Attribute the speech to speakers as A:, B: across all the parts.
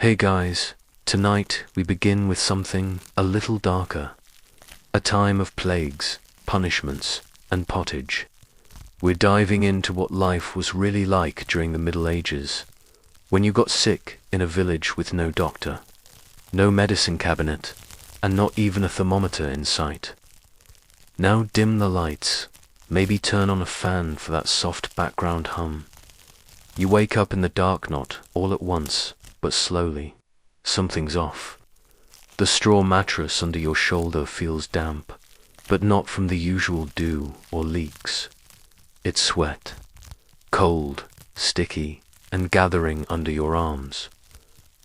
A: Hey guys, tonight we begin with something a little darker. A time of plagues, punishments, and pottage. We're diving into what life was really like during the Middle Ages, when you got sick in a village with no doctor, no medicine cabinet, and not even a thermometer in sight. Now dim the lights, maybe turn on a fan for that soft background hum. You wake up in the dark, not all at once, but slowly. Something's off. The straw mattress under your shoulder feels damp, but not from the usual dew or leaks. It's sweat, cold, sticky, and gathering under your arms.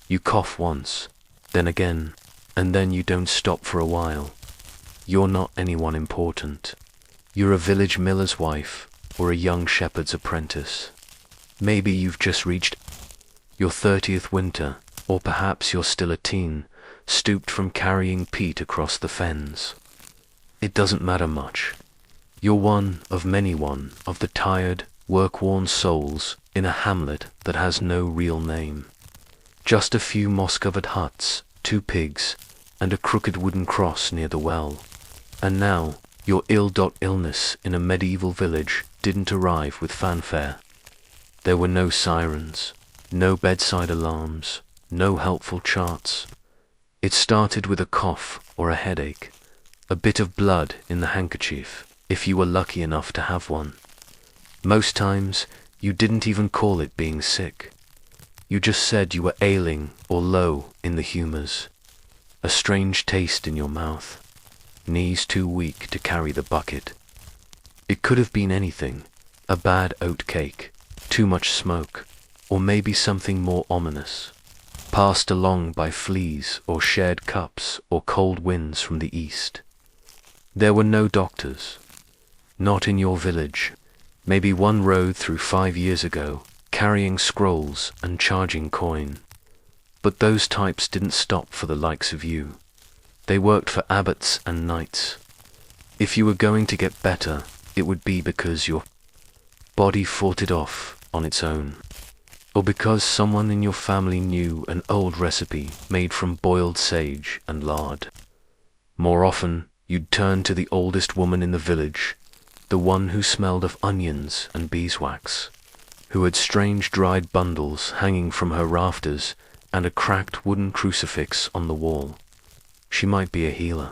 A: You cough once, then again, and then you don't stop for a while. You're not anyone important. You're a village miller's wife or a young shepherd's apprentice. Maybe you've just reached your 30th winter, or perhaps you're still a teen, stooped from carrying peat across the fens. It doesn't matter much. You're one of the tired, work-worn souls in a hamlet that has no real name. Just a few moss-covered huts, 2 pigs, and a crooked wooden cross near the well. And now, your illness in a medieval village didn't arrive with fanfare. There were no sirens, no bedside alarms, no helpful charts. It started with a cough or a headache, a bit of blood in the handkerchief, if you were lucky enough to have one. Most times, you didn't even call it being sick. You just said you were ailing or low in the humors. A strange taste in your mouth, knees too weak to carry the bucket. It could have been anything, a bad oat cake, too much smoke, or maybe something more ominous, passed along by fleas or shared cups or cold winds from the east. There were no doctors, not in your village. Maybe one rode through 5 years ago, carrying scrolls and charging coin. But those types didn't stop for the likes of you. They worked for abbots and knights. If you were going to get better, it would be because your body fought it off on its own, or because someone in your family knew an old recipe made from boiled sage and lard. More often, you'd turn to the oldest woman in the village, the one who smelled of onions and beeswax, who had strange dried bundles hanging from her rafters and a cracked wooden crucifix on the wall. She might be a healer,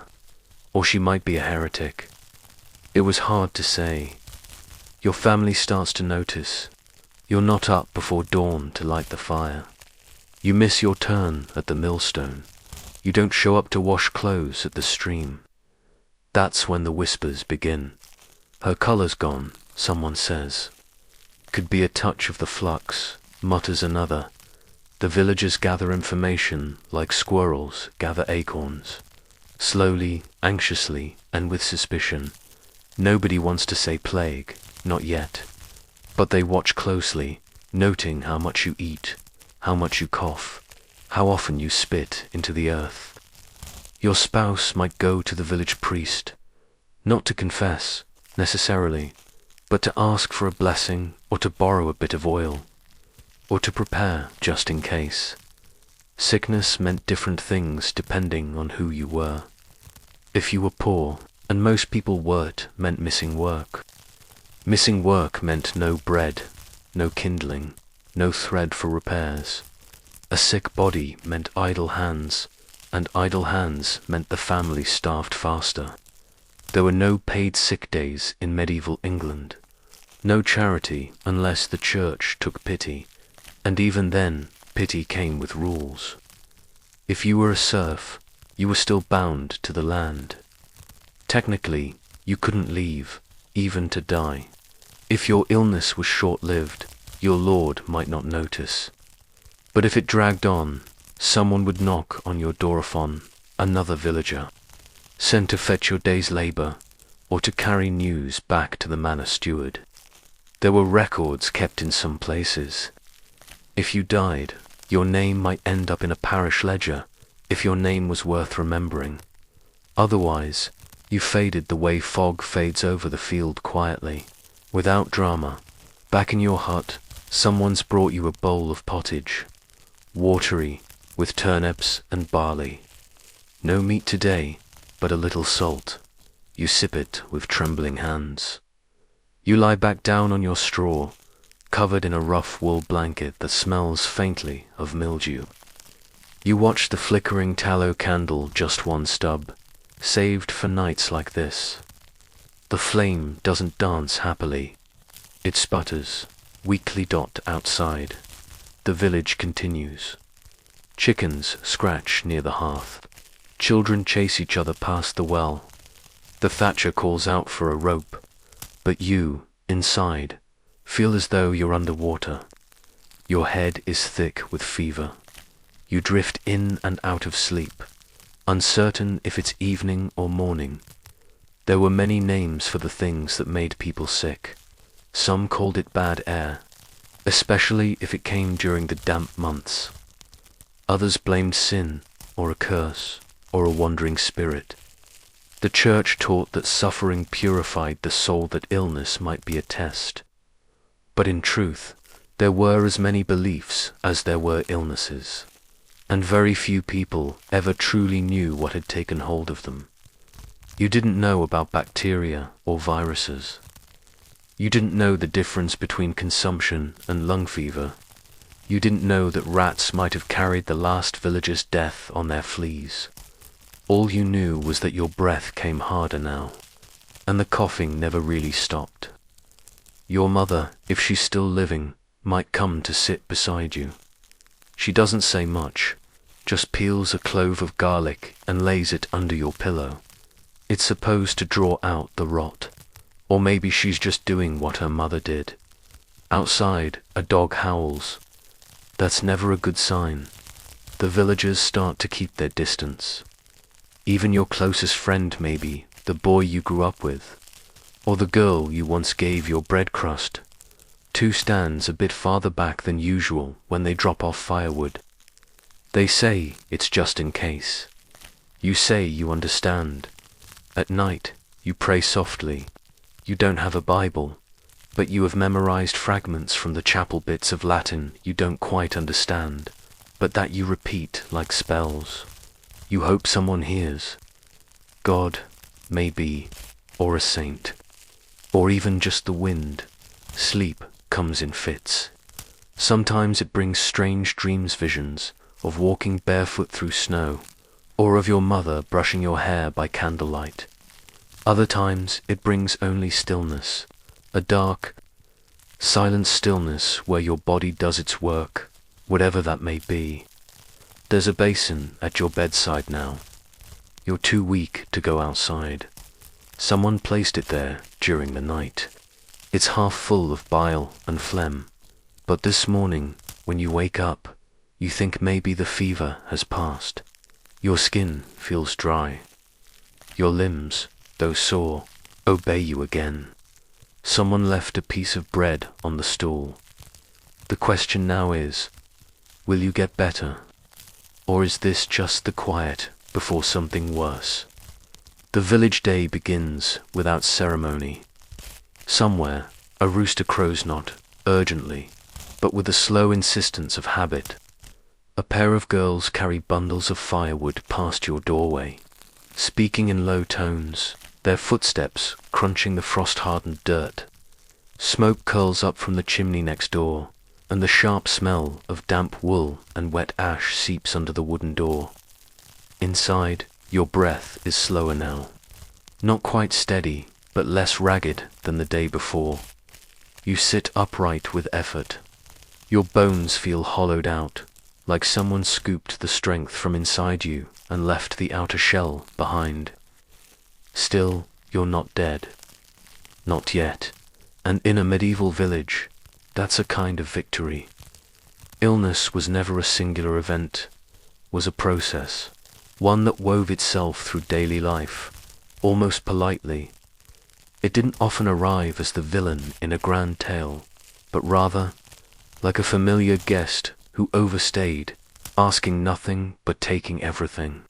A: or she might be a heretic. It was hard to say. Your family starts to notice. You're not up before dawn to light the fire. You miss your turn at the millstone. You don't show up to wash clothes at the stream. That's when the whispers begin. Her color's gone, someone says. Could be a touch of the flux, mutters another. The villagers gather information like squirrels gather acorns. Slowly, anxiously, and with suspicion. Nobody wants to say plague, not yet. But they watch closely, noting how much you eat, how much you cough, how often you spit into the earth. Your spouse might go to the village priest, not to confess, necessarily, but to ask for a blessing or to borrow a bit of oil, or to prepare just in case. Sickness meant different things depending on who you were. If you were poor, and most people weren't, meant missing work. Missing work meant no bread, no kindling, no thread for repairs. A sick body meant idle hands, and idle hands meant the family starved faster. There were no paid sick days in medieval England. No charity unless the church took pity, and even then, pity came with rules. If you were a serf, you were still bound to the land. Technically, you couldn't leave, even to die. If your illness was short-lived, your lord might not notice. But if it dragged on, someone would knock on your doorphone, another villager, sent to fetch your day's labor, or to carry news back to the manor steward. There were records kept in some places. If you died, your name might end up in a parish ledger, if your name was worth remembering. Otherwise, you faded the way fog fades over the field quietly. Without drama, back in your hut, someone's brought you a bowl of pottage. Watery, with turnips and barley. No meat today, but a little salt. You sip it with trembling hands. You lie back down on your straw, covered in a rough wool blanket that smells faintly of mildew. You watch the flickering tallow candle, just one stub, saved for nights like this. The flame doesn't dance happily. It sputters, weakly dot outside. The village continues. Chickens scratch near the hearth. Children chase each other past the well. The thatcher calls out for a rope, but you, inside, feel as though you're underwater. Your head is thick with fever. You drift in and out of sleep, uncertain if it's evening or morning. There were many names for the things that made people sick. Some called it bad air, especially if it came during the damp months. Others blamed sin, or a curse, or a wandering spirit. The church taught that suffering purified the soul, that illness might be a test. But in truth, there were as many beliefs as there were illnesses, and very few people ever truly knew what had taken hold of them. You didn't know about bacteria or viruses. You didn't know the difference between consumption and lung fever. You didn't know that rats might have carried the last villager's death on their fleas. All you knew was that your breath came harder now, and the coughing never really stopped. Your mother, if she's still living, might come to sit beside you. She doesn't say much, just peels a clove of garlic and lays it under your pillow. It's supposed to draw out the rot. Or maybe she's just doing what her mother did. Outside, a dog howls. That's never a good sign. The villagers start to keep their distance. Even your closest friend, maybe, the boy you grew up with, or the girl you once gave your bread crust, too, stands a bit farther back than usual when they drop off firewood. They say it's just in case. You say you understand. At night, you pray softly. You don't have a Bible, but you have memorized fragments from the chapel, bits of Latin you don't quite understand, but that you repeat like spells. You hope someone hears. God, maybe, or a saint, or even just the wind. Sleep comes in fits. Sometimes it brings strange dreams, visions of walking barefoot through snow, or of your mother brushing your hair by candlelight. Other times it brings only stillness, a dark, silent stillness where your body does its work, whatever that may be. There's a basin at your bedside now. You're too weak to go outside. Someone placed it there during the night. It's half full of bile and phlegm, but this morning, when you wake up, you think maybe the fever has passed. Your skin feels dry. Your limbs, though sore, obey you again. Someone left a piece of bread on the stool. The question now is, will you get better? Or is this just the quiet before something worse? The village day begins without ceremony. Somewhere, a rooster crows not urgently, but with the slow insistence of habit. A pair of girls carry bundles of firewood past your doorway, speaking in low tones, their footsteps crunching the frost-hardened dirt. Smoke curls up from the chimney next door, and the sharp smell of damp wool and wet ash seeps under the wooden door. Inside, your breath is slower now. Not quite steady, but less ragged than the day before. You sit upright with effort. Your bones feel hollowed out, like someone scooped the strength from inside you and left the outer shell behind. Still, you're not dead. Not yet. And in a medieval village, that's a kind of victory. Illness was never a singular event, was a process, one that wove itself through daily life, almost politely. It didn't often arrive as the villain in a grand tale, but rather like a familiar guest who overstayed, asking nothing but taking everything.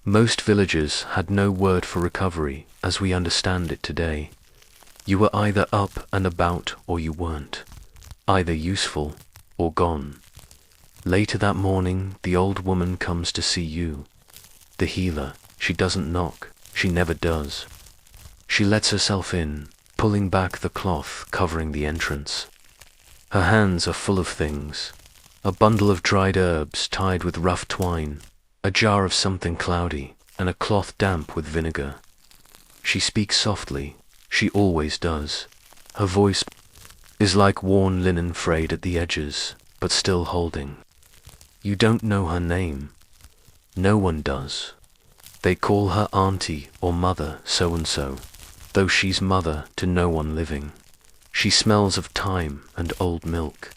A: Most villagers had no word for recovery as we understand it today. You were either up and about or you weren't, either useful or gone. Later that morning, the old woman comes to see you. The healer. She doesn't knock. She never does. She lets herself in, pulling back the cloth covering the entrance. Her hands are full of things. A bundle of dried herbs tied with rough twine, a jar of something cloudy, and a cloth damp with vinegar. She speaks softly. She always does. Her voice is like worn linen frayed at the edges, but still holding. You don't know her name. No one does. They call her auntie or mother so-and-so, though she's mother to no one living. She smells of thyme and old milk.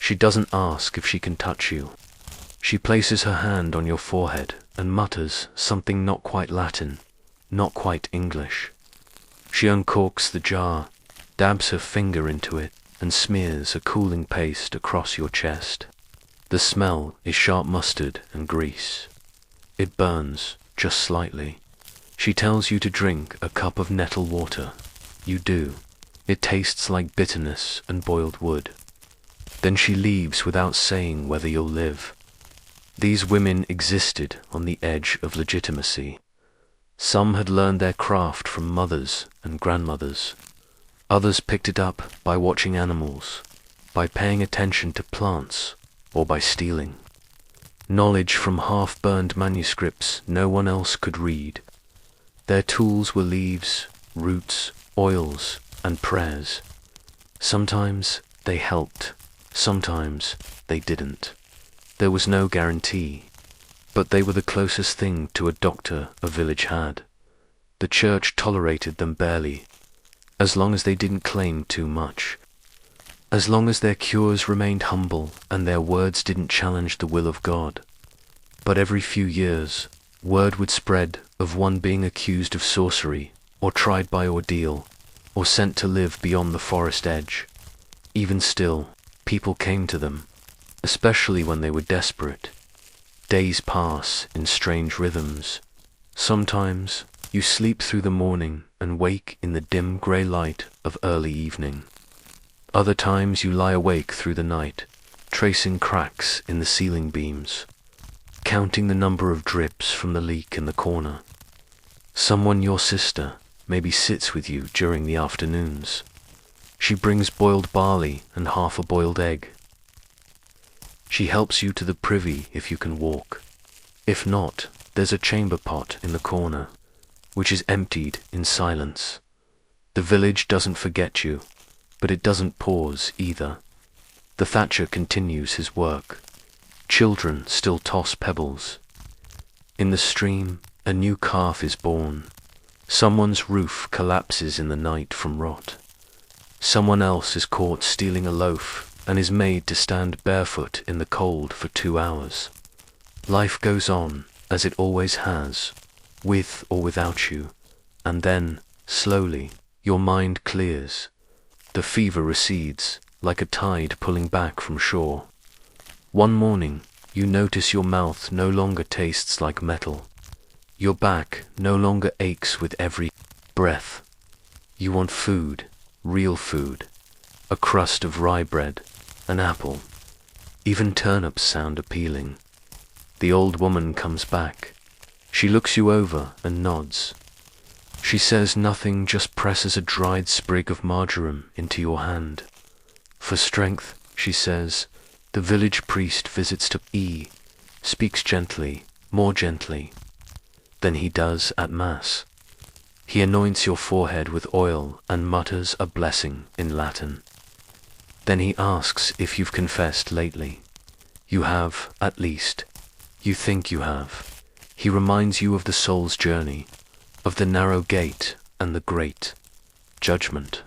A: She doesn't ask if she can touch you. She places her hand on your forehead and mutters something not quite Latin, not quite English. She uncorks the jar, dabs her finger into it, and smears a cooling paste across your chest. The smell is sharp mustard and grease. It burns, just slightly. She tells you to drink a cup of nettle water. You do. It tastes like bitterness and boiled wood. Then she leaves without saying whether you'll live. These women existed on the edge of legitimacy. Some had learned their craft from mothers and grandmothers. Others picked it up by watching animals, by paying attention to plants, or by stealing. Knowledge from half-burned manuscripts no one else could read. Their tools were leaves, roots, oils, and prayers. Sometimes they helped, sometimes they didn't. There was no guarantee, but they were the closest thing to a doctor a village had. The church tolerated them barely, as long as they didn't claim too much. As long as their cures remained humble and their words didn't challenge the will of God. But every few years, word would spread of one being accused of sorcery, or tried by ordeal, or sent to live beyond the forest edge. Even still, people came to them, especially when they were desperate. Days pass in strange rhythms. Sometimes you sleep through the morning and wake in the dim grey light of early evening. Other times you lie awake through the night, tracing cracks in the ceiling beams, counting the number of drips from the leak in the corner. Someone, your sister, maybe sits with you during the afternoons. She brings boiled barley and half a boiled egg. She helps you to the privy if you can walk. If not, there's a chamber pot in the corner, which is emptied in silence. The village doesn't forget you, but it doesn't pause either. The thatcher continues his work. Children still toss pebbles. In the stream, a new calf is born. Someone's roof collapses in the night from rot. Someone else is caught stealing a loaf and is made to stand barefoot in the cold for 2 hours. Life goes on, as it always has, with or without you, and then, slowly, your mind clears. The fever recedes, like a tide pulling back from shore. One morning, you notice your mouth no longer tastes like metal. Your back no longer aches with every breath. You want food, real food, a crust of rye bread, an apple. Even turnips sound appealing. The old woman comes back. She looks you over and nods. She says nothing, just presses a dried sprig of marjoram into your hand. For strength, she says, the village priest visits to speaks gently, more gently than he does at Mass. He anoints your forehead with oil and mutters a blessing in Latin. Then he asks if you've confessed lately. You have, at least. You think you have. He reminds you of the soul's journey, of the narrow gate and the great judgment.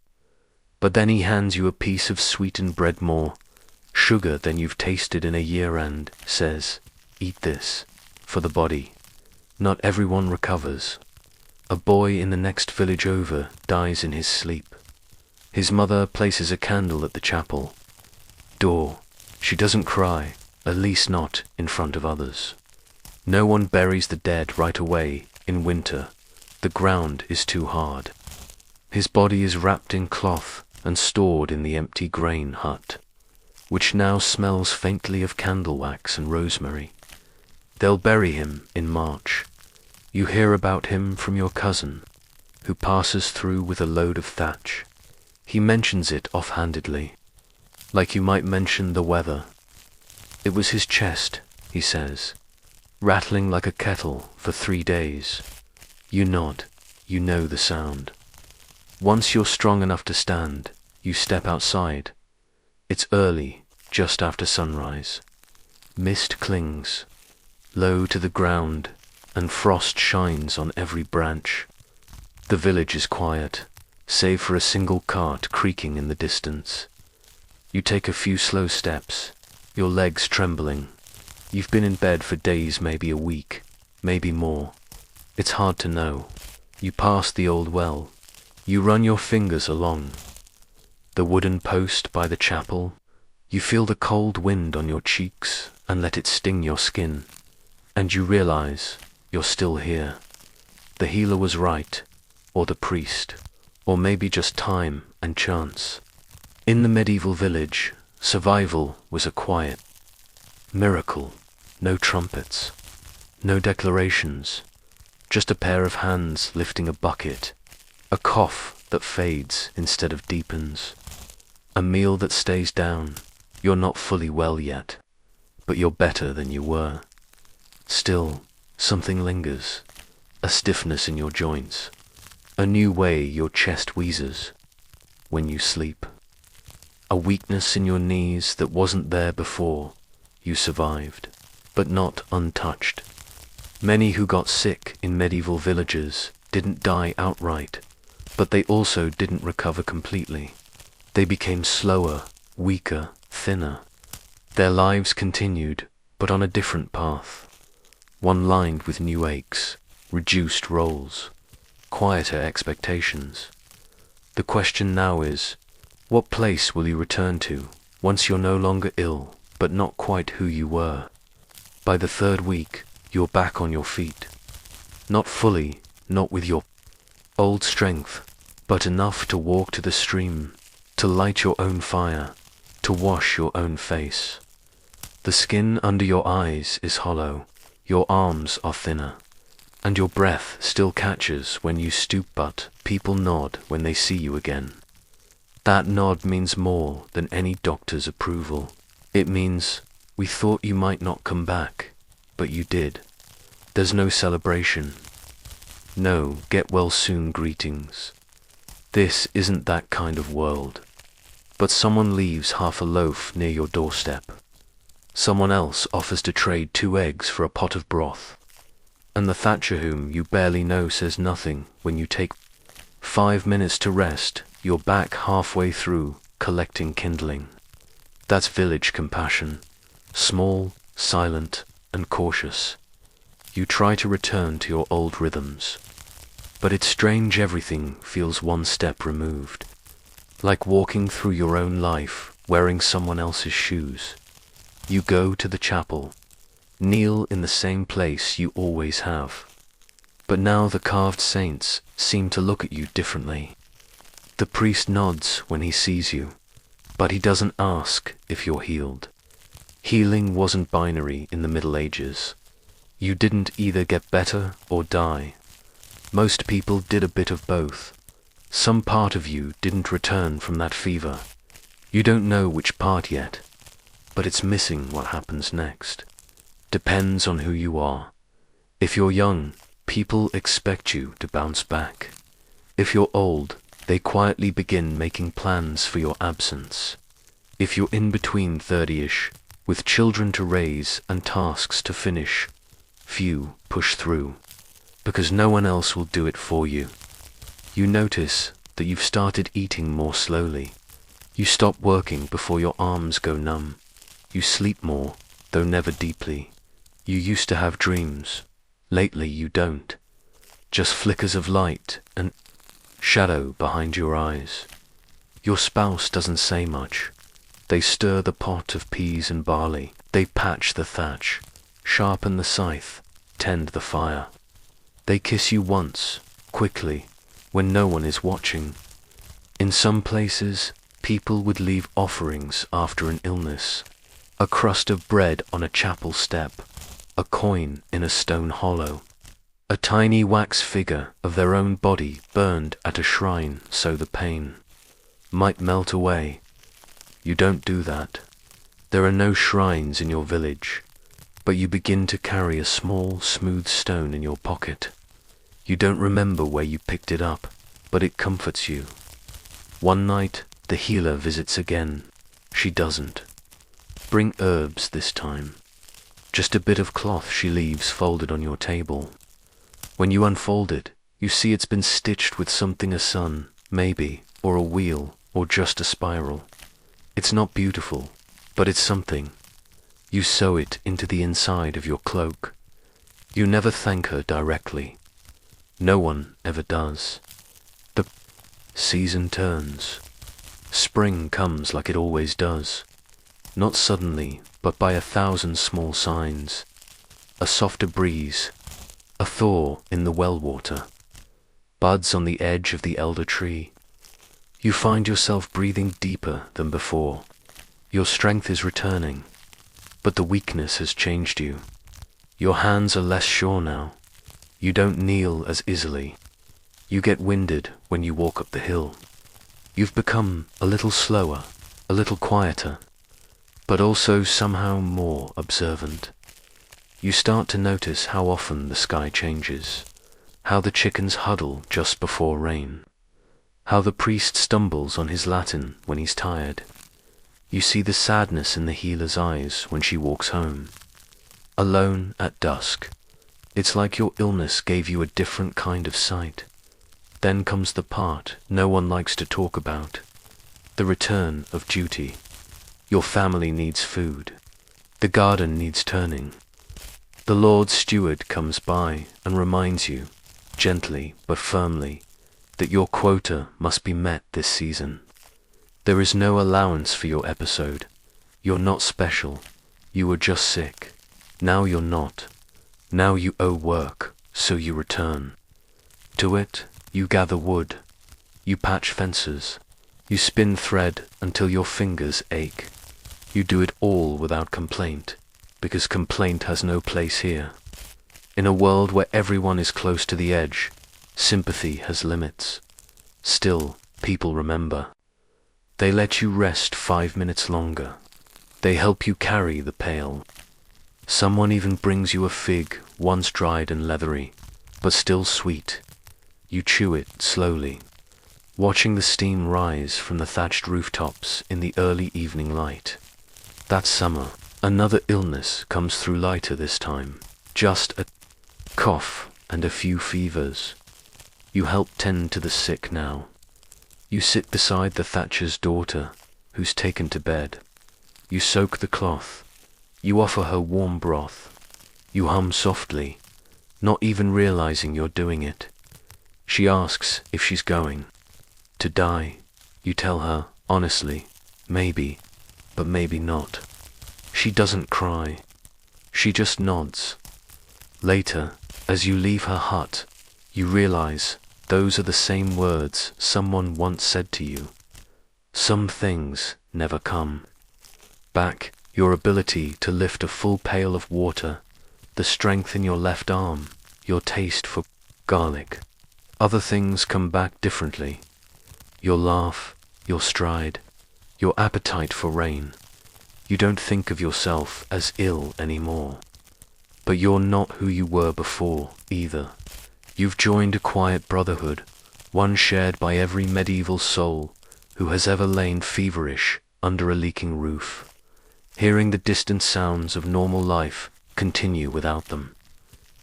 A: But then he hands you a piece of sweetened bread, more sugar than you've tasted in a year, and says, "Eat this, for the body." Not everyone recovers. A boy in the next village over dies in his sleep. His mother places a candle at the chapel door. She doesn't cry, at least not in front of others. No one buries the dead right away in winter. The ground is too hard. His body is wrapped in cloth and stored in the empty grain hut. which now smells faintly of candle wax and rosemary. They'll bury him in March. You hear about him from your cousin, who passes through with a load of thatch. He mentions it offhandedly, like you might mention the weather. It was his chest, he says, rattling like a kettle for 3 days. You nod, you know the sound. Once you're strong enough to stand, you step outside. It's early, just after sunrise. Mist clings, low to the ground, and frost shines on every branch. The village is quiet, save for a single cart creaking in the distance. You take a few slow steps, your legs trembling. You've been in bed for days, maybe a week, maybe more. It's hard to know. You pass the old well. You run your fingers along the wooden post by the chapel. You feel the cold wind on your cheeks and let it sting your skin. And you realize you're still here. The healer was right, or the priest, or maybe just time and chance. In the medieval village, survival was a quiet miracle. No trumpets, no declarations, just a pair of hands lifting a bucket, a cough that fades instead of deepens, a meal that stays down. You're not fully well yet, but you're better than you were. Still, something lingers, a stiffness in your joints, a new way your chest wheezes when you sleep, a weakness in your knees that wasn't there before. You survived, but not untouched. Many who got sick in medieval villages didn't die outright, but they also didn't recover completely. They became slower, weaker, thinner. Their lives continued, but on a different path, one lined with new aches, reduced roles, quieter expectations. The question now is, what place will you return to once you're no longer ill, but not quite who you were? By the 3rd week, you're back on your feet. Not fully, not with your old strength, but enough to walk to the stream, to light your own fire, to wash your own face. The skin under your eyes is hollow, your arms are thinner, and your breath still catches when you stoop, but people nod when they see you again. That nod means more than any doctor's approval. It means, we thought you might not come back, but you did. There's no celebration. No get well soon greetings. This isn't that kind of world. But someone leaves half a loaf near your doorstep. Someone else offers to trade 2 eggs for a pot of broth. And the thatcher whom you barely know says nothing when you take 5 minutes to rest. You're back halfway through, collecting kindling. That's village compassion. Small, silent, and cautious. You try to return to your old rhythms. But it's strange, everything feels one step removed. Like walking through your own life, wearing someone else's shoes. You go to the chapel, kneel in the same place you always have. But now the carved saints seem to look at you differently. The priest nods when he sees you, but he doesn't ask if you're healed. Healing wasn't binary in the Middle Ages. You didn't either get better or die. Most people did a bit of both. Some part of you didn't return from that fever. You don't know which part yet, but it's missing what happens next. Depends on who you are. If you're young, people expect you to bounce back. If you're old, they quietly begin making plans for your absence. If you're in between 30-ish, with children to raise and tasks to finish, few push through, because no one else will do it for you. You notice that you've started eating more slowly. You stop working before your arms go numb. You sleep more, though never deeply. You used to have dreams. Lately you don't. Just flickers of light and shadow behind your eyes. Your spouse doesn't say much. They stir the pot of peas and barley. They patch the thatch, sharpen the scythe, tend the fire. They kiss you once, quickly, when no one is watching. In some places, People would leave offerings after an illness, a crust of bread on a chapel step, a coin in a stone hollow, a tiny wax figure of their own body burned at a shrine so the pain might melt away. You don't do that. There are no shrines in your village, but you begin to carry a small, smooth stone in your pocket. You don't remember where you picked it up, but it comforts you. One night, the healer visits again. She doesn't bring herbs this time. Just a bit of cloth she leaves folded on your table. When you unfold it, you see it's been stitched with something, a sun, maybe, or a wheel, or just a spiral. It's not beautiful, but it's something. You sew it into the inside of your cloak. You never thank her directly. No one ever does. The season turns. Spring comes like it always does. Not suddenly, but by 1,000 small signs. A softer breeze, a thaw in the well water, buds on the edge of the elder tree. You find yourself breathing deeper than before. Your strength is returning, but the weakness has changed you. Your hands are less sure now. You don't kneel as easily. You get winded when you walk up the hill. You've become a little slower, a little quieter, but also somehow more observant. You start to notice how often the sky changes, how the chickens huddle just before rain, how the priest stumbles on his Latin when he's tired. You see the sadness in the healer's eyes when she walks home, alone at dusk. It's like your illness gave you a different kind of sight. Then comes the part no one likes to talk about, the return of duty. Your family needs food. The garden needs turning. The Lord's steward comes by and reminds you, gently but firmly, that your quota must be met this season. There is no allowance for your episode. You're not special. You were just sick. Now you're not. Now you owe work, so you return. To it, you gather wood. You patch fences. You spin thread until your fingers ache. You do it all without complaint, because complaint has no place here. In a world where everyone is close to the edge, sympathy has limits. Still, people remember. They let you rest 5 minutes longer. They help you carry the pail. Someone even brings you a fig, once dried and leathery, but still sweet. You chew it slowly, watching the steam rise from the thatched rooftops in the early evening light. That summer, another illness comes through lighter this time. Just a cough and a few fevers. You help tend to the sick now. You sit beside the thatcher's daughter, who's taken to bed. You soak the cloth. You offer her warm broth. You hum softly, not even realizing you're doing it. She asks if she's going to die. You tell her, honestly, maybe, but maybe not. She doesn't cry. She just nods. Later, as you leave her hut, you realize those are the same words someone once said to you. Some things never come back. Your ability to lift a full pail of water, the strength in your left arm, your taste for garlic. Other things come back differently. Your laugh, your stride, your appetite for rain. You don't think of yourself as ill anymore. But you're not who you were before, either. You've joined a quiet brotherhood, one shared by every medieval soul who has ever lain feverish under a leaking roof, hearing the distant sounds of normal life continue without them.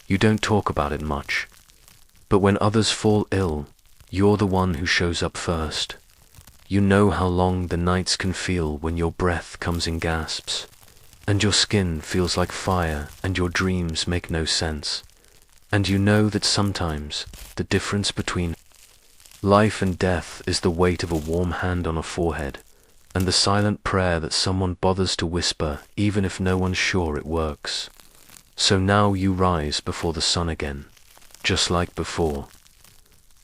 A: You don't talk about it much, but when others fall ill, you're the one who shows up first. You know how long the nights can feel when your breath comes in gasps, and your skin feels like fire and your dreams make no sense. And you know that sometimes the difference between life and death is the weight of a warm hand on a forehead, and the silent prayer that someone bothers to whisper even if no one's sure it works. So now you rise before the sun again, just like before.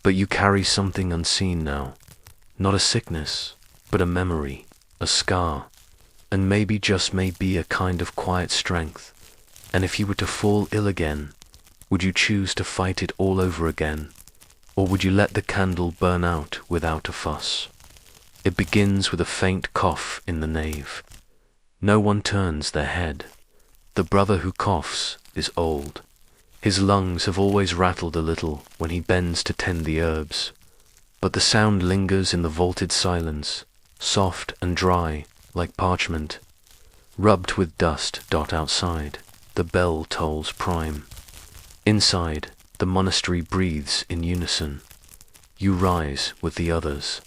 A: But you carry something unseen now, not a sickness, but a memory, a scar, and maybe just maybe a kind of quiet strength. And if you were to fall ill again, would you choose to fight it all over again, or would you let the candle burn out without a fuss? It begins with a faint cough in the nave. No one turns their head. The brother who coughs is old. His lungs have always rattled a little when he bends to tend the herbs, but the sound lingers in the vaulted silence, soft and dry like parchment, rubbed with dust. Outside, the bell tolls prime. Inside, the monastery breathes in unison. You rise with the others,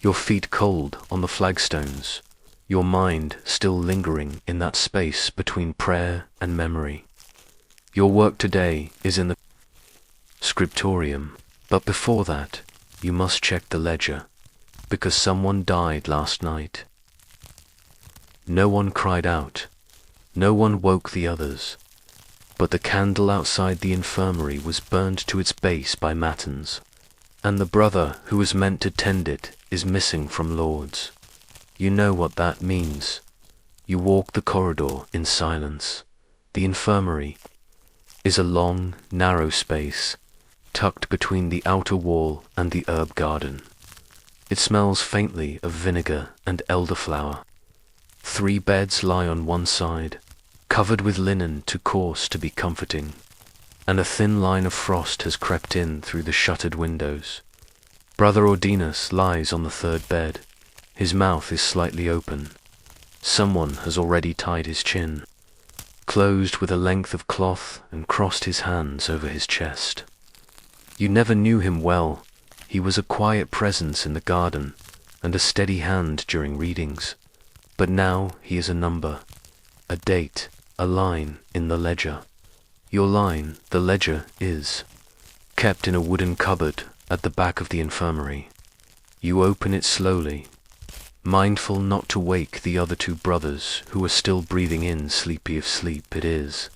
A: your feet cold on the flagstones, your mind still lingering in that space between prayer and memory. Your work today is in the scriptorium, but before that, you must check the ledger, because someone died last night. No one cried out, no one woke the others, but the candle outside the infirmary was burned to its base by matins, and the brother who was meant to tend it is missing from Lourdes. You know what that means. You walk the corridor in silence. The infirmary is a long, narrow space, tucked between the outer wall and the herb garden. It smells faintly of vinegar and elderflower. 3 beds lie on one side, covered with linen too coarse to be comforting, and a thin line of frost has crept in through the shuttered windows. Brother Ordinus lies on the 3rd bed. His mouth is slightly open. Someone has already tied his chin, closed with a length of cloth, and crossed his hands over his chest. You never knew him well. He was a quiet presence in the garden and a steady hand during readings. But now he is a number, a date, a line in the ledger. Your line, the ledger, is kept in a wooden cupboard at the back of the infirmary. You open it slowly, mindful not to wake the other 2 brothers who are still breathing in sleepy of sleep it is.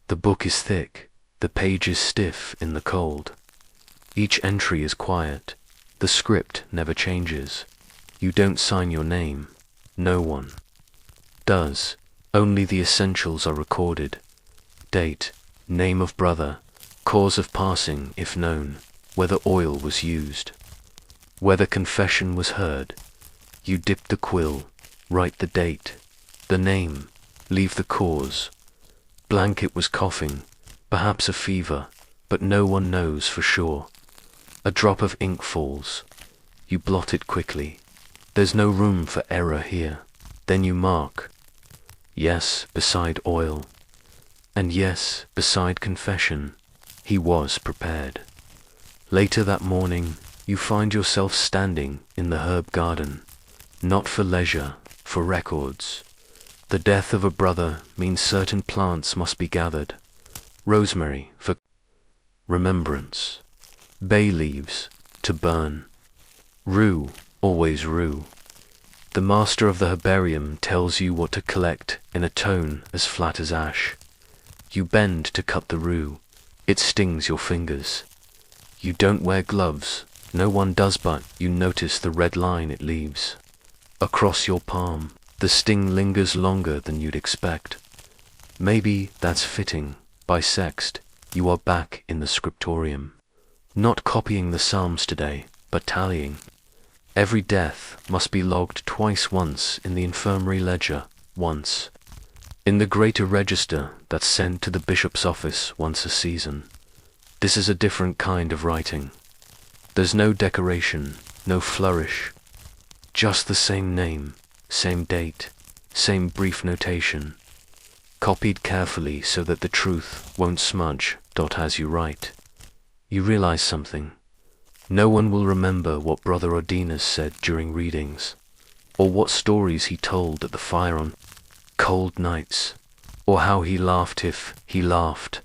A: The book is thick, the pages stiff in the cold. Each entry is quiet, the script never changes. You don't sign your name, no one does, only the essentials are recorded. Date, name of brother, cause of passing if known, whether oil was used, whether confession was heard. You dip the quill, write the date, the name, leave the cause. Blanket was coughing, perhaps a fever, but no one knows for sure. A drop of ink falls. You blot it quickly. There's no room for error here. Then you mark, yes, beside oil, and yes, beside confession. He was prepared. Later that morning, you find yourself standing in the herb garden. Not for leisure, for records. The death of a brother means certain plants must be gathered. Rosemary for remembrance. Bay leaves to burn. Rue, always rue. The master of the herbarium tells you what to collect in a tone as flat as ash. You bend to cut the rue. It stings your fingers. You don't wear gloves. No one does, but you notice the red line it leaves. Across your palm, the sting lingers longer than you'd expect. Maybe that's fitting. Bisexed, you are back in the scriptorium. Not copying the Psalms today, but tallying. Every death must be logged twice, once in the infirmary ledger, once in the greater register that's sent to the bishop's office once a season. This is a different kind of writing. There's no decoration, no flourish. Just the same name, same date, same brief notation, copied carefully so that the truth won't smudge. As you write, you realize something. No one will remember what Brother Ordinus said during readings, or what stories he told at the fire on cold nights, or how he laughed if he laughed.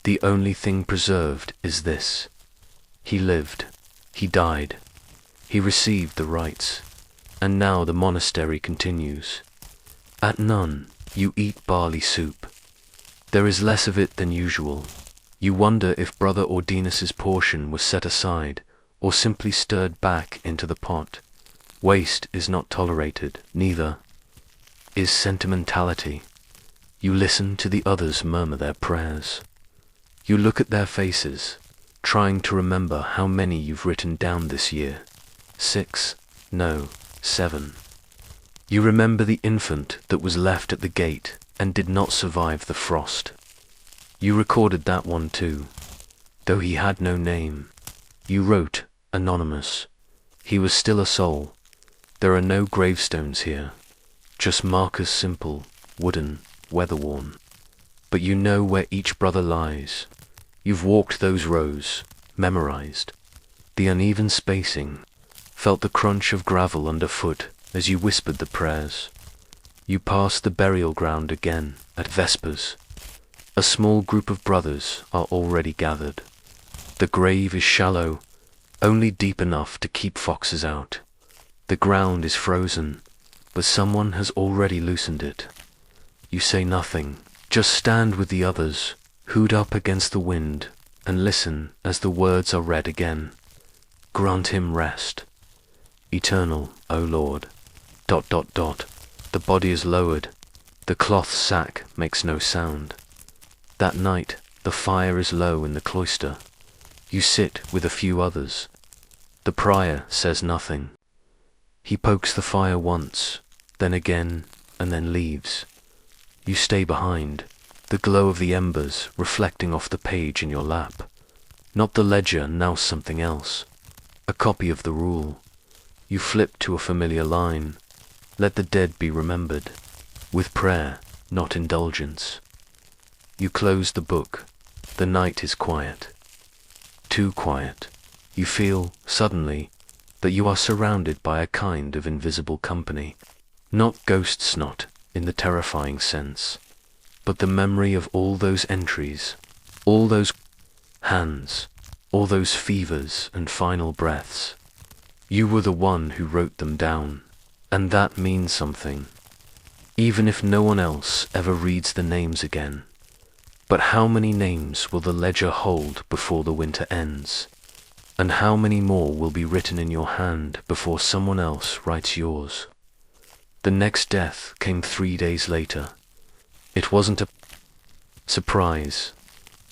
A: The only thing preserved is this: he lived, he died, he received the rites, and now the monastery continues. At none, you eat barley soup. There is less of it than usual. You wonder if Brother Ordinus's portion was set aside, or simply stirred back into the pot. Waste is not tolerated, neither is sentimentality. You listen to the others murmur their prayers. You look at their faces, trying to remember how many you've written down this year. 6, no, 7. You remember the infant that was left at the gate and did not survive the frost. You recorded that one too, though he had no name. You wrote, anonymous. He was still a soul. There are no gravestones here, just markers, simple, wooden, weather-worn. But you know where each brother lies. You've walked those rows, memorized the uneven spacing, felt the crunch of gravel underfoot as you whispered the prayers. You passed the burial ground again at Vespers. A small group of brothers are already gathered. The grave is shallow, only deep enough to keep foxes out. The ground is frozen, but someone has already loosened it. You say nothing, just stand with the others, hood up against the wind, and listen as the words are read again. Grant him rest. Eternal, O Lord. ... The body is lowered. The cloth sack makes no sound. That night, the fire is low in the cloister. You sit with a few others. The prior says nothing. He pokes the fire once, then again, and then leaves. You stay behind, the glow of the embers reflecting off the page in your lap. Not the ledger, now something else. A copy of the rule. You flip to a familiar line. Let the dead be remembered. With prayer, not indulgence. You close the book. The night is quiet. Too quiet. You feel, suddenly, that you are surrounded by a kind of invisible company. Not ghost snot, in the terrifying sense, but the memory of all those entries, all those hands, all those fevers and final breaths. You were the one who wrote them down, and that means something, even if no one else ever reads the names again. But how many names will the ledger hold before the winter ends? And how many more will be written in your hand before someone else writes yours? The next death came 3 days later. It wasn't a surprise.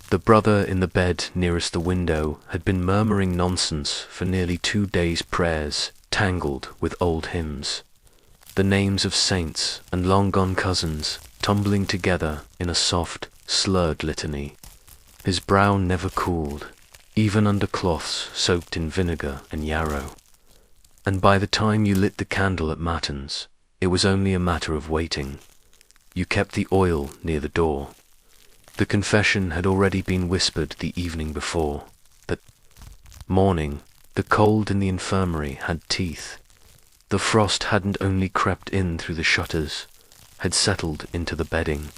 A: The brother in the bed nearest the window had been murmuring nonsense for nearly 2 days, prayers tangled with old hymns. The names of saints and long-gone cousins tumbling together in a soft, slurred litany. His brow never cooled, even under cloths soaked in vinegar and yarrow. And by the time you lit the candle at matins, it was only a matter of waiting. You kept the oil near the door. The confession had already been whispered the evening before. That morning, the cold in the infirmary had teeth. The frost hadn't only crept in through the shutters, had settled into the bedding.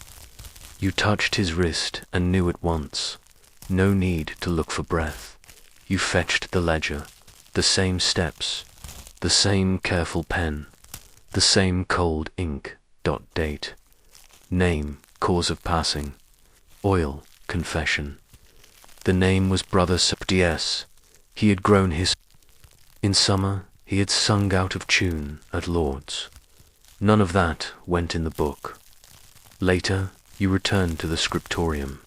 A: You touched his wrist and knew at once. No need to look for breath. You fetched the ledger, the same steps, the same careful pen, the same cold ink. Date. Name, cause of passing. Oil, confession. The name was Brother Septius. He had grown his... In summer, he had sung out of tune at Lord's. None of that went in the book. Later, you returned to the scriptorium.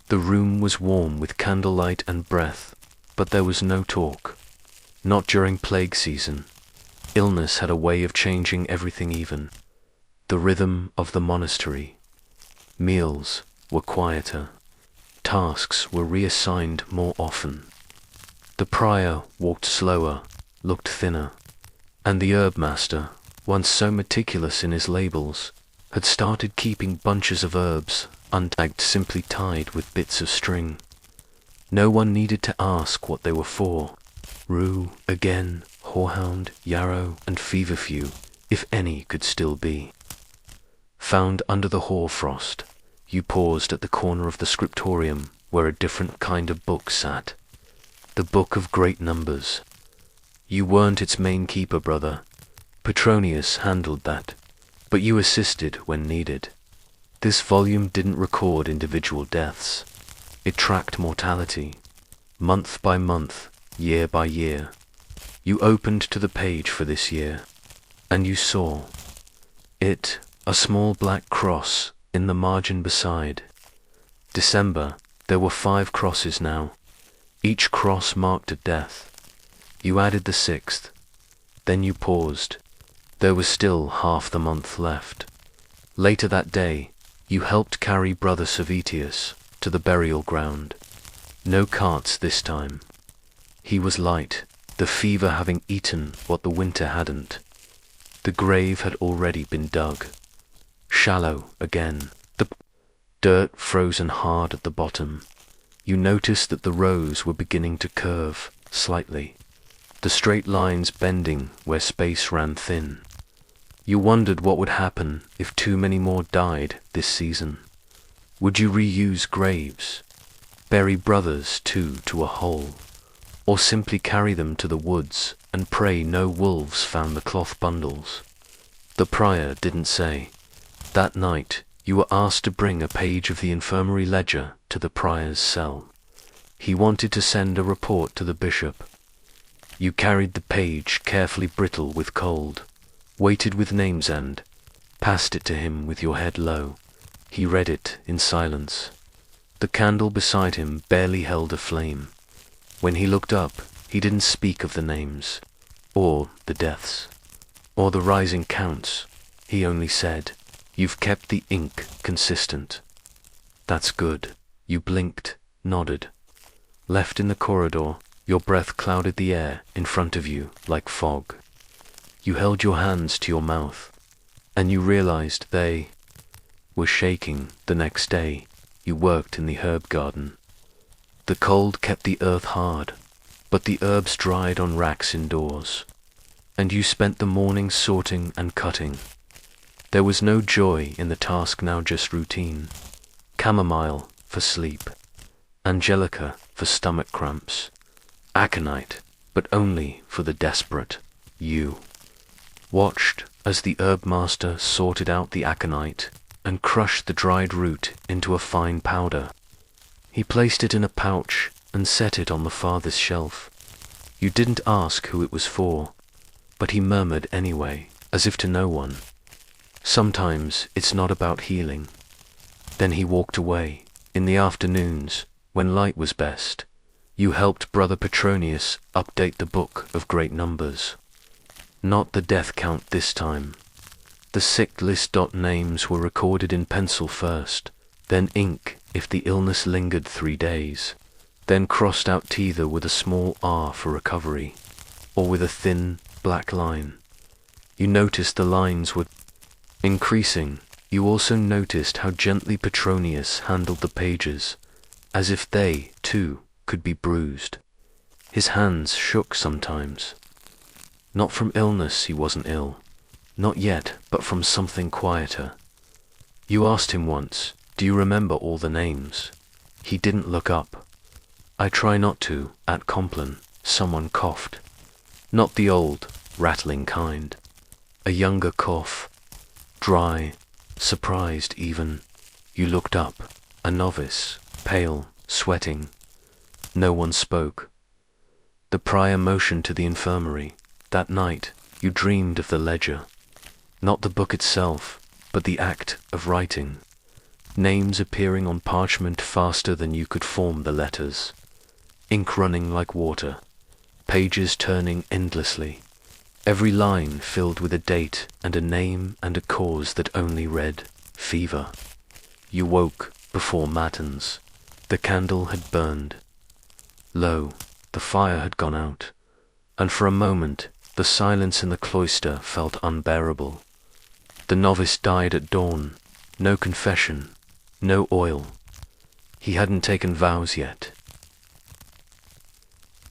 A: The room was warm with candlelight and breath, but there was no talk. Not during plague season. Illness had a way of changing everything even. The rhythm of the monastery. Meals were quieter. Tasks were reassigned more often. The prior walked slower, looked thinner, and the herb master, once so meticulous in his labels, had started keeping bunches of herbs untagged, simply tied with bits of string. No one needed to ask what they were for. Rue, again, horehound, yarrow, and feverfew, if any could still be. Found under the hoarfrost, you paused at the corner of the scriptorium where a different kind of book sat. The book of great numbers. You weren't its main keeper, brother. Petronius handled that, but you assisted when needed. This volume didn't record individual deaths. It tracked mortality, month by month, year by year. You opened to the page for this year, and you saw it, a small black cross in the margin beside. December, there were 5 crosses now. Each cross marked a death. You added the 6th. Then you paused. There was still half the month left. Later that day, you helped carry Brother Savitius to the burial ground. No carts this time. He was light, the fever having eaten what the winter hadn't. The grave had already been dug. Shallow again, the dirt frozen hard at the bottom. You noticed that the rows were beginning to curve slightly, the straight lines bending where space ran thin. You wondered what would happen if too many more died this season. Would you reuse graves, bury brothers to a hole, or simply carry them to the woods and pray no wolves found the cloth bundles? The prior didn't say. That night, you were asked to bring a page of the infirmary ledger to the prior's cell. He wanted to send a report to the bishop. You carried the page carefully brittle with cold, waited with names and passed it to him with your head low. He read it in silence. The candle beside him barely held a flame. When he looked up, he didn't speak of the names, or the deaths, or the rising counts. He only said, "You've kept the ink consistent." "That's good." You blinked, nodded. Left in the corridor, your breath clouded the air in front of you like fog. You held your hands to your mouth, and you realized they were shaking. The next day, you worked in the herb garden. The cold kept the earth hard, but the herbs dried on racks indoors, and you spent the morning sorting and cutting. There was no joy in the task now, just routine. Chamomile for sleep, angelica for stomach cramps, aconite, but only for the desperate. You watched as the herb master sorted out the aconite and crushed the dried root into a fine powder. He placed it in a pouch and set it on the farthest shelf. You didn't ask who it was for, but he murmured anyway, as if to no one, "Sometimes it's not about healing." Then he walked away. In the afternoons, when light was best, you helped Brother Petronius update the book of great numbers. Not the death count this time. The sick list. Names were recorded in pencil first, then ink if the illness lingered 3 days, then crossed out either with a small R for recovery, or with a thin, black line. You noticed the lines were increasing. You also noticed how gently Petronius handled the pages, as if they, too, could be bruised. His hands shook sometimes. Not from illness, he wasn't ill. Not yet, but from something quieter. You asked him once, "Do you remember all the names?" He didn't look up. "I try not to, at Compline," someone coughed. Not the old, rattling kind. A younger cough. Dry, surprised even. You looked up, a novice, pale, sweating. No one spoke. The prior motioned to the infirmary. That night, you dreamed of the ledger. Not the book itself, but the act of writing. Names appearing on parchment faster than you could form the letters. Ink running like water. Pages turning endlessly. Every line filled with a date and a name and a cause that only read fever. You woke before matins. The candle had burned. Lo, the fire had gone out, and for a moment the silence in the cloister felt unbearable. The novice died at dawn. No confession, no oil. He hadn't taken vows yet.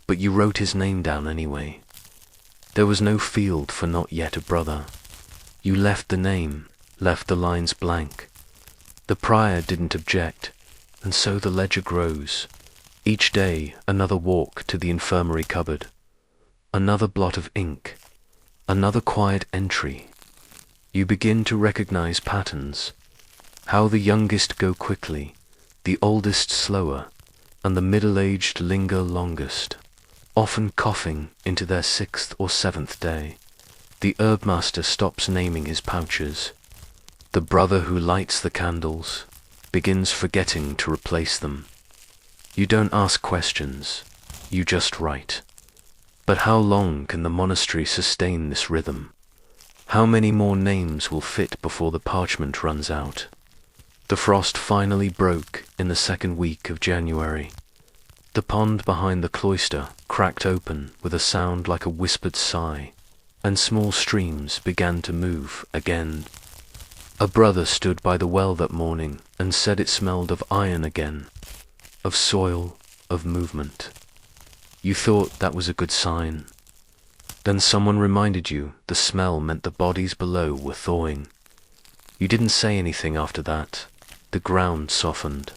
A: But you wrote his name down anyway. There was no field for not yet a brother. You left the name, left the lines blank. The prior didn't object, and so the ledger grows. Each day another walk to the infirmary cupboard. Another blot of ink. Another quiet entry. You begin to recognize patterns. How the youngest go quickly, the oldest slower, and the middle-aged linger longest. often coughing into their 6th or 7th day. The herbmaster stops naming his pouches. The brother who lights the candles begins forgetting to replace them. You don't ask questions, you just write. But how long can the monastery sustain this rhythm? How many more names will fit before the parchment runs out? The frost finally broke in the 2nd week of January. The pond behind the cloister cracked open with a sound like a whispered sigh, and small streams began to move again. A brother stood by the well that morning and said it smelled of iron again, of soil, of movement. You thought that was a good sign. Then someone reminded you the smell meant the bodies below were thawing. You didn't say anything after that. The ground softened,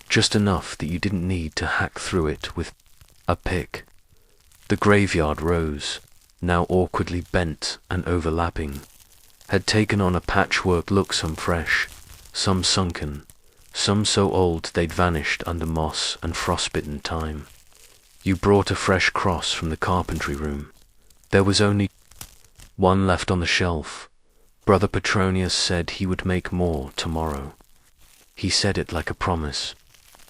A: just enough that you didn't need to hack through it with a pick. The graveyard rose, now awkwardly bent and overlapping, had taken on a patchwork look, some fresh, some sunken, some so old they'd vanished under moss and frostbitten time. You brought a fresh cross from the carpentry room. There was only one left on the shelf. Brother Petronius said he would make more tomorrow. He said it like a promise,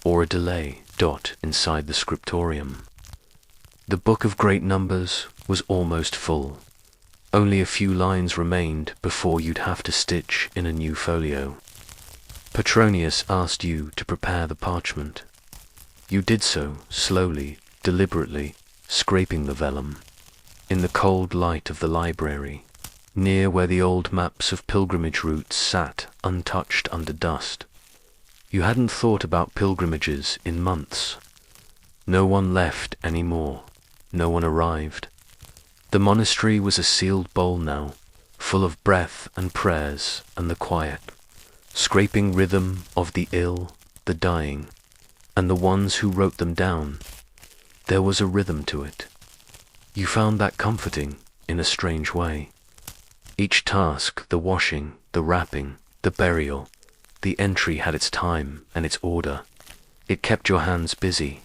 A: or a delay, inside the scriptorium. The book of great numbers was almost full. Only a few lines remained before you'd have to stitch in a new folio. Petronius asked you to prepare the parchment. You did so, slowly, deliberately, scraping the vellum. In the cold light of the library, near where the old maps of pilgrimage routes sat untouched under dust. You hadn't thought about pilgrimages in months. No one left any more. No one arrived. The monastery was a sealed bowl now, full of breath and prayers and the quiet, scraping rhythm of the ill, the dying, and the ones who wrote them down. There was a rhythm to it. You found that comforting in a strange way. Each task, the washing, the wrapping, the burial, the entry had its time and its order. It kept your hands busy,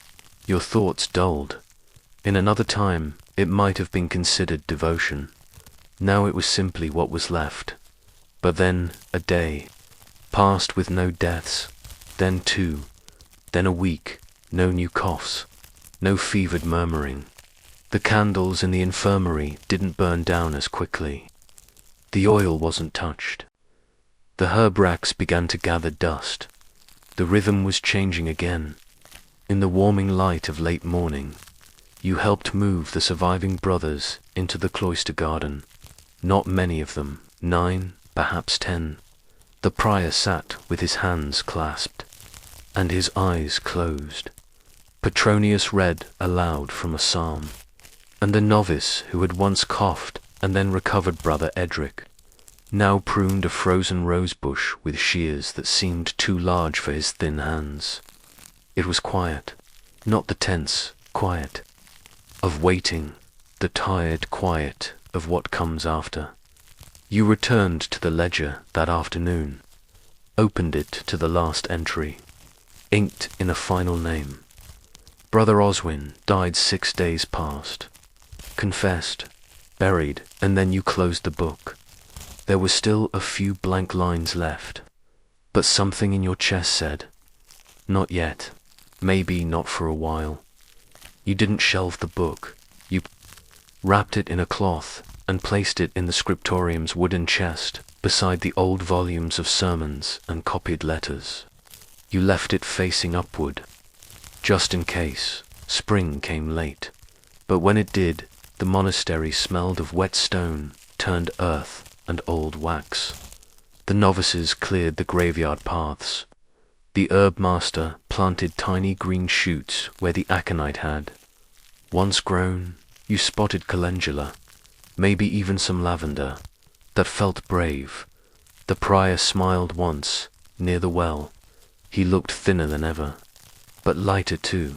A: your thoughts dulled. In another time, it might have been considered devotion. Now it was simply what was left. But then a day passed with no deaths, then 2, then a week, no new coughs, no fevered murmuring. The candles in the infirmary didn't burn down as quickly. The oil wasn't touched. The herb racks began to gather dust. The rhythm was changing again. In the warming light of late morning, you helped move the surviving brothers into the cloister garden. Not many of them, 9, perhaps 10. The prior sat with his hands clasped and his eyes closed. Petronius read aloud from a psalm, and the novice who had once coughed and then recovered, Brother Edric, now pruned a frozen rose bush with shears that seemed too large for his thin hands. It was quiet, not the tense quiet of waiting, the tired quiet of what comes after. You returned to the ledger that afternoon, opened it to the last entry, inked in a final name. Brother Oswin died 6 days past. Confessed, buried, and then you closed the book. There were still a few blank lines left, but something in your chest said, not yet, maybe not for a while. You didn't shelve the book. You wrapped it in a cloth and placed it in the scriptorium's wooden chest beside the old volumes of sermons and copied letters. You left it facing upward, just in case. Spring came late, but when it did, the monastery smelled of wet stone, turned earth, and old wax. The novices cleared the graveyard paths. The herb master planted tiny green shoots where the aconite had. Once grown, you spotted calendula, maybe even some lavender, that felt brave. The prior smiled once, near the well. He looked thinner than ever, but lighter too,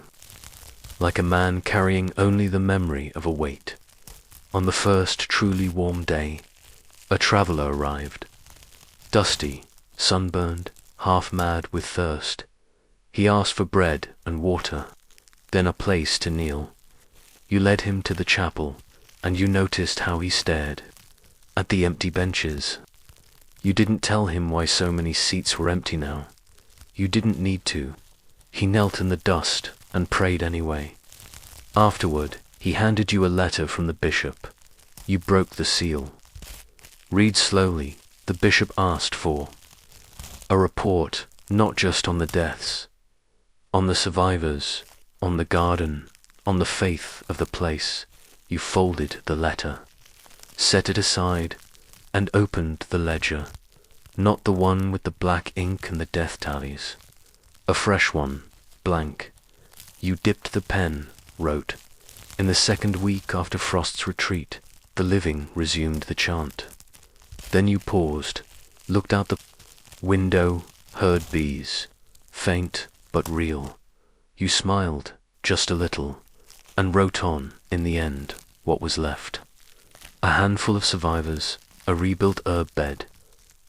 A: like a man carrying only the memory of a weight. On the first truly warm day, a traveller arrived. Dusty, sunburned, half mad with thirst. He asked for bread and water, then a place to kneel. You led him to the chapel, and you noticed how he stared at the empty benches. You didn't tell him why so many seats were empty now. You didn't need to. He knelt in the dust and prayed anyway. Afterward, he handed you a letter from the bishop. You broke the seal. Read slowly. The bishop asked for a report, not just on the deaths, on the survivors, on the garden, on the faith of the place. You folded the letter, set it aside, and opened the ledger. Not the one with the black ink and the death tallies. A fresh one, blank. You dipped the pen, wrote, "In the second week after Frost's retreat, the living resumed the chant." Then you paused, looked out the window, heard bees, faint but real. You smiled, just a little, and wrote on, in the end, what was left. A handful of survivors, a rebuilt herb bed,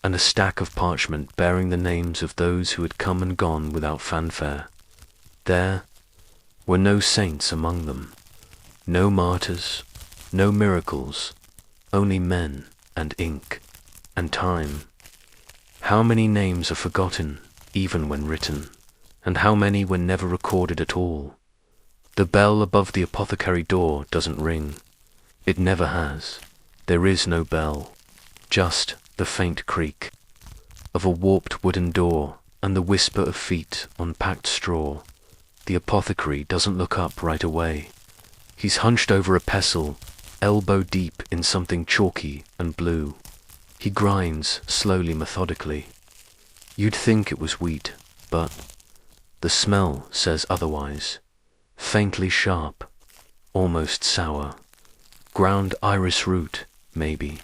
A: and a stack of parchment bearing the names of those who had come and gone without fanfare. There were no saints among them, no martyrs, no miracles, only men and ink and time. How many names are forgotten, even when written, and how many were never recorded at all? The bell above the apothecary door doesn't ring. It never has. There is no bell, just the faint creak of a warped wooden door and the whisper of feet on packed straw. The apothecary doesn't look up right away. He's hunched over a pestle, elbow deep in something chalky and blue. He grinds slowly, methodically. You'd think it was wheat, but the smell says otherwise. Faintly sharp, almost sour. Ground iris root, maybe.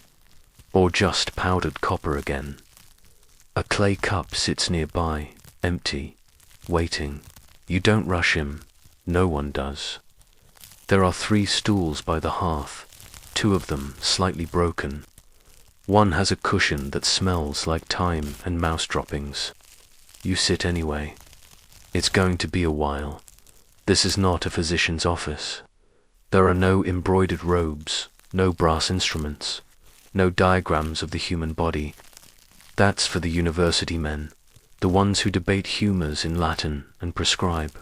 A: Or just powdered copper again. A clay cup sits nearby, empty, waiting. You don't rush him. No one does. There are 3 stools by the hearth, 2 of them slightly broken. One has a cushion that smells like thyme and mouse droppings. You sit anyway. It's going to be a while. This is not a physician's office. There are no embroidered robes, no brass instruments, no diagrams of the human body. That's for the university men, the ones who debate humors in Latin and prescribe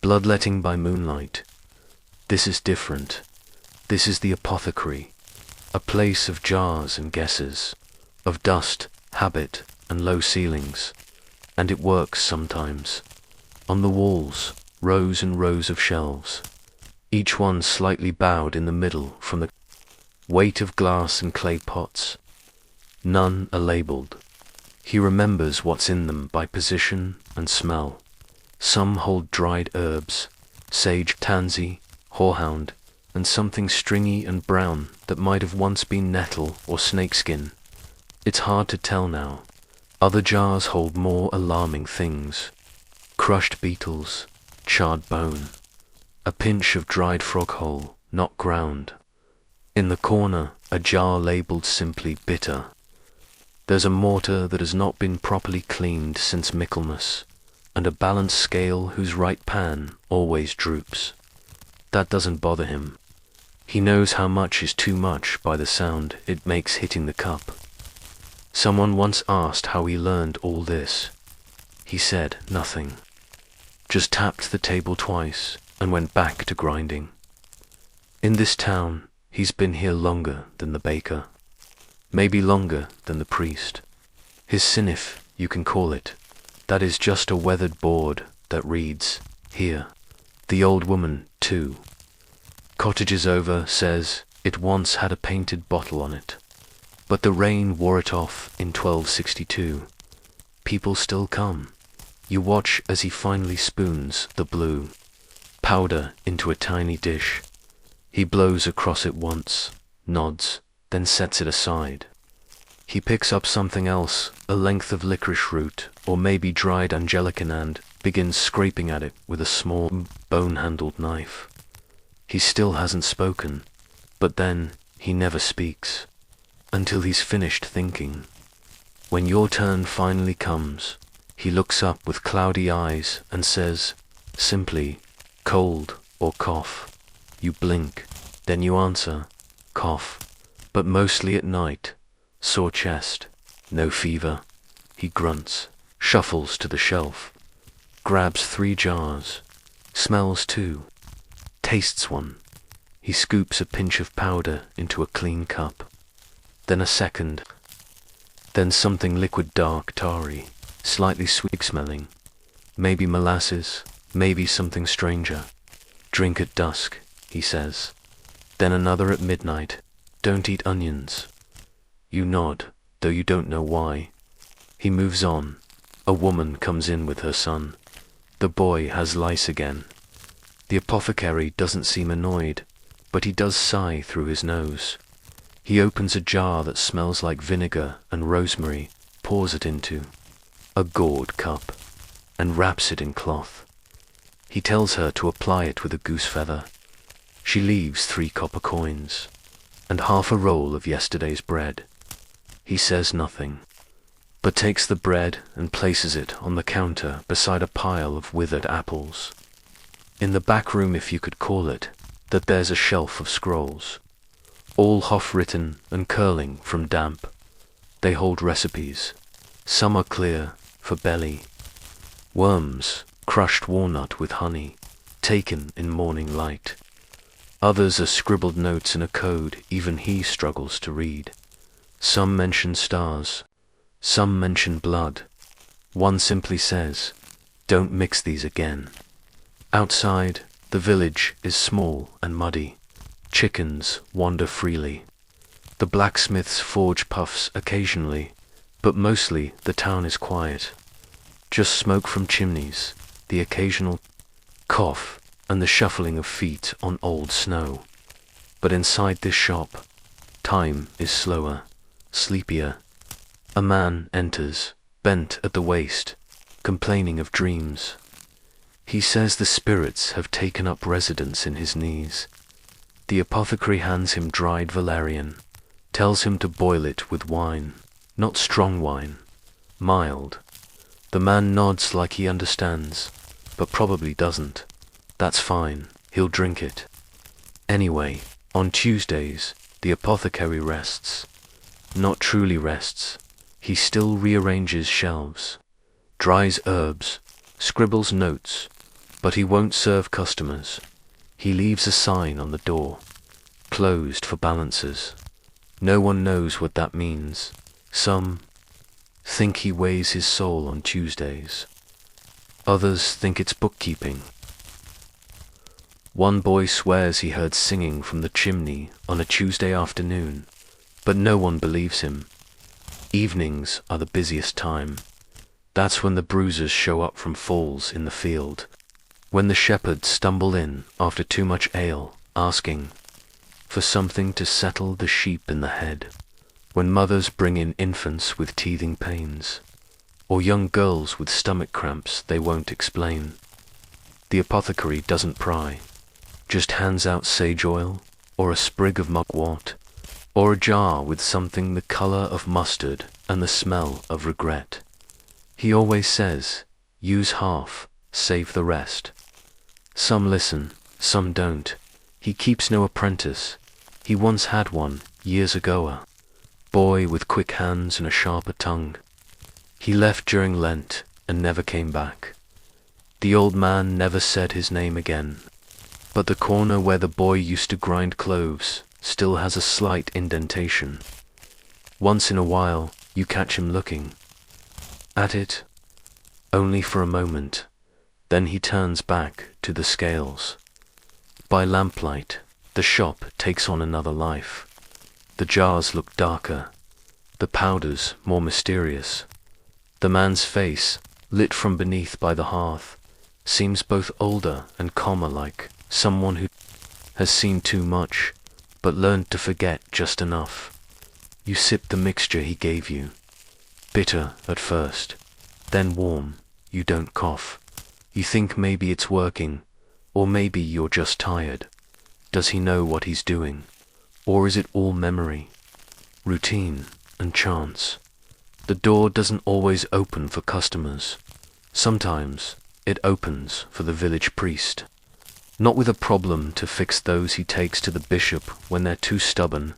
A: bloodletting by moonlight. This is different. This is the apothecary, a place of jars and guesses, of dust, habit, and low ceilings. And it works sometimes. On the walls, rows and rows of shelves, each one slightly bowed in the middle from the weight of glass and clay pots. None are labeled. He remembers what's in them by position and smell. Some hold dried herbs, sage, tansy, horehound, and something stringy and brown that might have once been nettle or snakeskin. It's hard to tell now. Other jars hold more alarming things. Crushed beetles, charred bone, a pinch of dried frog hole, not ground. In the corner, a jar labeled simply bitter. There's a mortar that has not been properly cleaned since Michaelmas, and a balanced scale whose right pan always droops. That doesn't bother him. He knows how much is too much by the sound it makes hitting the cup. Someone once asked how he learned all this. He said nothing. Just tapped the table twice and went back to grinding. In this town, he's been here longer than the baker. Maybe longer than the priest. His sinif, you can call it. That is just a weathered board that reads, "Here." The old woman, too. Cottage is over, says it once had a painted bottle on it. But the rain wore it off in 1262. People still come. You watch as he finally spoons the blue powder into a tiny dish. He blows across it once, nods, then sets it aside. He picks up something else, a length of licorice root, or maybe dried angelican, and begins scraping at it with a small, bone-handled knife. He still hasn't spoken, but then he never speaks, until he's finished thinking. When your turn finally comes, he looks up with cloudy eyes and says, simply, cold or cough. You blink, then you answer, cough, but mostly at night, sore chest, no fever. He grunts, shuffles to the shelf, grabs 3 jars, smells 2, tastes one. He scoops a pinch of powder into a clean cup, then a second, then something liquid, dark, tarry, slightly sweet smelling, maybe molasses, maybe something stranger. Drink at dusk, he says, then another at midnight. Don't eat onions. You nod, though you don't know why. He moves on. A woman comes in with her son. The boy has lice again. The apothecary doesn't seem annoyed, but he does sigh through his nose. He opens a jar that smells like vinegar and rosemary, pours it into a gourd cup, and wraps it in cloth. He tells her to apply it with a goose feather. She leaves 3 copper coins, and half a roll of yesterday's bread. He says nothing, but takes the bread and places it on the counter beside a pile of withered apples. In the back room, if you could call it, that there's a shelf of scrolls, all half-written and curling from damp. They hold recipes. Some are clear, for belly. Worms, crushed walnut with honey, taken in morning light. Others are scribbled notes in a code even he struggles to read. Some mention stars, some mention blood. One simply says, "Don't mix these again." Outside, the village is small and muddy. Chickens wander freely. The blacksmiths forge puffs occasionally, but mostly the town is quiet. Just smoke from chimneys, the occasional cough, and the shuffling of feet on old snow. But inside this shop, time is slower, sleepier. A man enters, bent at the waist, complaining of dreams. He says the spirits have taken up residence in his knees. The apothecary hands him dried valerian, tells him to boil it with wine, not strong wine, mild. The man nods like he understands, but probably doesn't. That's fine, he'll drink it. Anyway, on Tuesdays, the apothecary rests. Not truly rests. He still rearranges shelves, dries herbs, scribbles notes, but he won't serve customers. He leaves a sign on the door, closed for balancers. No one knows what that means. Some think he weighs his soul on Tuesdays. Others think it's bookkeeping. One boy swears he heard singing from the chimney on a Tuesday afternoon, but no one believes him. Evenings are the busiest time. That's when the bruisers show up from falls in the field, when the shepherds stumble in after too much ale, asking for something to settle the sheep in the head, when mothers bring in infants with teething pains, or young girls with stomach cramps they won't explain. The apothecary doesn't pry, just hands out sage oil, or a sprig of mugwort, or a jar with something the color of mustard and the smell of regret. He always says, use half, save the rest. Some listen, some don't. He keeps no apprentice. He once had one, years ago, a boy with quick hands and a sharper tongue. He left during Lent and never came back. The old man never said his name again, but the corner where the boy used to grind cloves still has a slight indentation. Once in a while, you catch him looking at it, only for a moment. Then he turns back to the scales. By lamplight, the shop takes on another life. The jars look darker, the powders more mysterious. The man's face, lit from beneath by the hearth, seems both older and calmer, like someone who has seen too much, but learned to forget just enough. You sip the mixture he gave you. Bitter at first, then warm. You don't cough. You think maybe it's working, or maybe you're just tired. Does he know what he's doing? Or is it all memory, routine, and chance? The door doesn't always open for customers. Sometimes it opens for the village priest. Not with a problem to fix those he takes to the bishop when they're too stubborn,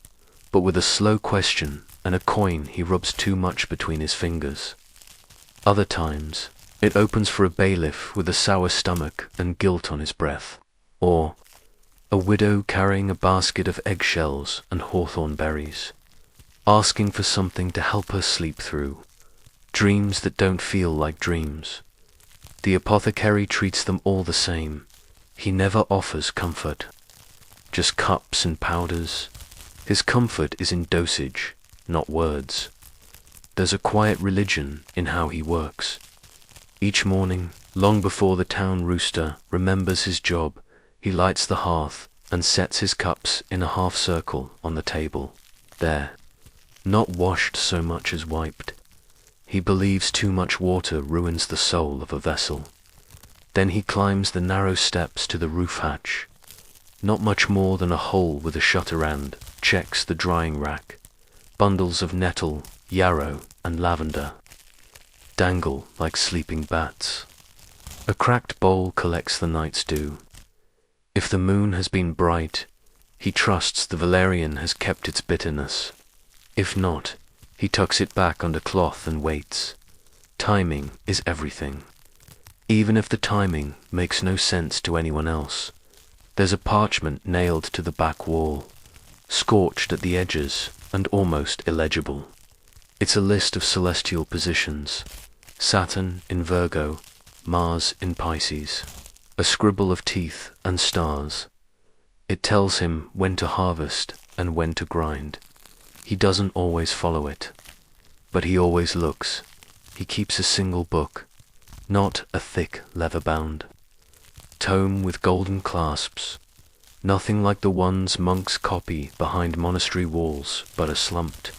A: but with a slow question and a coin he rubs too much between his fingers. Other times, it opens for a bailiff with a sour stomach and guilt on his breath, or a widow carrying a basket of eggshells and hawthorn berries, asking for something to help her sleep through dreams that don't feel like dreams. The apothecary treats them all the same. He never offers comfort, just cups and powders. His comfort is in dosage, not words. There's a quiet religion in how he works. Each morning, long before the town rooster remembers his job, he lights the hearth and sets his cups in a half circle on the table. There, not washed so much as wiped. He believes too much water ruins the soul of a vessel. Then he climbs the narrow steps to the roof hatch. Not much more than a hole with a shutter and checks the drying rack. Bundles of nettle, yarrow, and lavender dangle like sleeping bats. A cracked bowl collects the night's dew. If the moon has been bright, he trusts the valerian has kept its bitterness. If not, he tucks it back under cloth and waits. Timing is everything. Even if the timing makes no sense to anyone else, there's a parchment nailed to the back wall, scorched at the edges and almost illegible. It's a list of celestial positions: Saturn in Virgo, Mars in Pisces, a scribble of teeth and stars. It tells him when to harvest and when to grind. He doesn't always follow it, but he always looks. He keeps a single book, not a thick leather-bound tome with golden clasps, nothing like the ones monks copy behind monastery walls, but a slumped,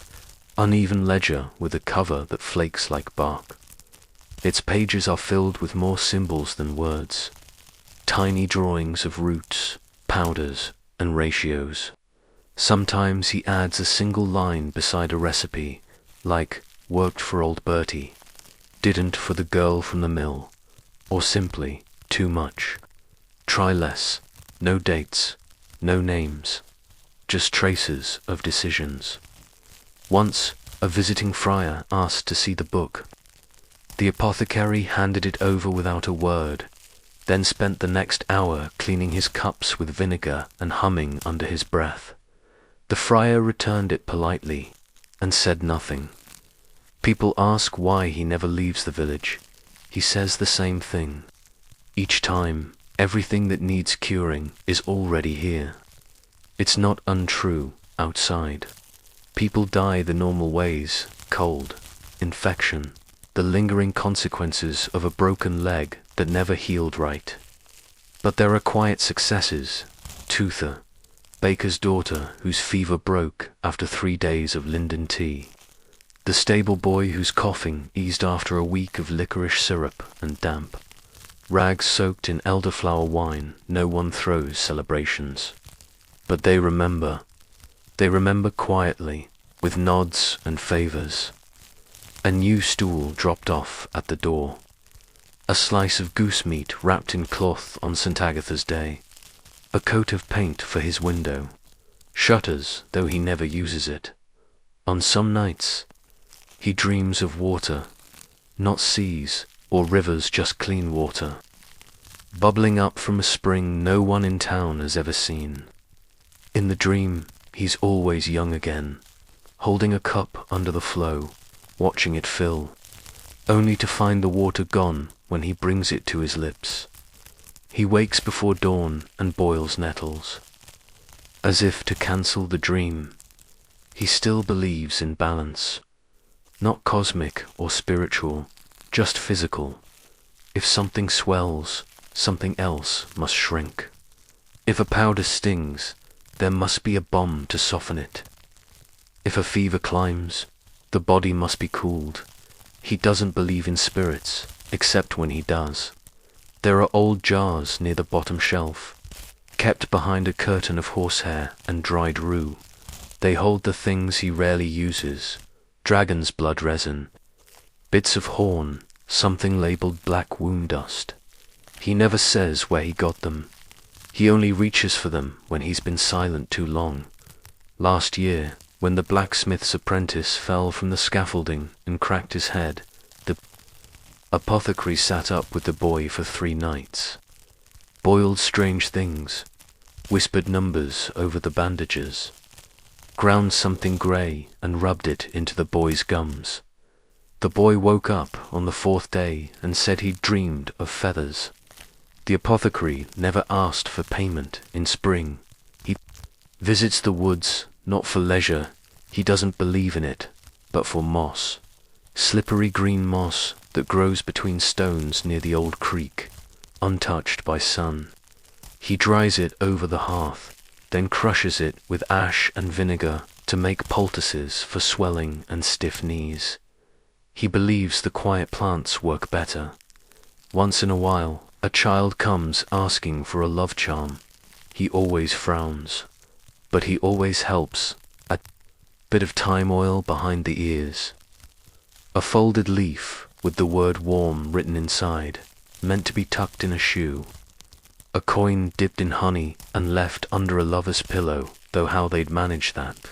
A: uneven ledger with a cover that flakes like bark. Its pages are filled with more symbols than words, tiny drawings of roots, powders, and ratios. Sometimes he adds a single line beside a recipe, like "worked for old Bertie," "didn't for the girl from the mill," or simply "too much." Try less, no dates, no names, just traces of decisions. Once, a visiting friar asked to see the book. The apothecary handed it over without a word, then spent the next hour cleaning his cups with vinegar and humming under his breath. The friar returned it politely and said nothing. People ask why he never leaves the village. He says the same thing. Each time, everything that needs curing is already here. It's not untrue outside. People die the normal ways: cold, infection, the lingering consequences of a broken leg that never healed right. But there are quiet successes: Toother, baker's daughter whose fever broke after 3 days of linden tea, the stable boy whose coughing eased after a week of licorice syrup and damp, rags soaked in elderflower wine. No one throws celebrations, but they remember. They remember quietly, with nods and favors. A new stool dropped off at the door, a slice of goose meat wrapped in cloth on St. Agatha's Day, a coat of paint for his window, shutters though he never uses it. On some nights, he dreams of water, not seas or rivers, just clean water, bubbling up from a spring no one in town has ever seen. In the dream, he's always young again, holding a cup under the flow, watching it fill, only to find the water gone when he brings it to his lips. He wakes before dawn and boils nettles. As if to cancel the dream, he still believes in balance, not cosmic or spiritual, just physical. If something swells, something else must shrink. If a powder stings, there must be a bomb to soften it. If a fever climbs, the body must be cooled. He doesn't believe in spirits, except when he does. There are old jars near the bottom shelf, kept behind a curtain of horsehair and dried rue. They hold the things he rarely uses: dragon's blood resin, bits of horn, something labeled black wound dust. He never says where he got them. He only reaches for them when he's been silent too long. Last year, when the blacksmith's apprentice fell from the scaffolding and cracked his head, the apothecary sat up with the boy for 3 nights. Boiled strange things, whispered numbers over the bandages, ground something grey and rubbed it into the boy's gums. The boy woke up on the 4th day and said he'd dreamed of feathers. The apothecary never asked for payment in spring. He visits the woods not for leisure, he doesn't believe in it, but for moss. Slippery green moss that grows between stones near the old creek, untouched by sun. He dries it over the hearth, then crushes it with ash and vinegar to make poultices for swelling and stiff knees. He believes the quiet plants work better. Once in a while, a child comes asking for a love charm. He always frowns, but he always helps. A bit of thyme oil behind the ears. A folded leaf with the word warm written inside, meant to be tucked in a shoe. A coin dipped in honey and left under a lover's pillow, though how they'd manage that.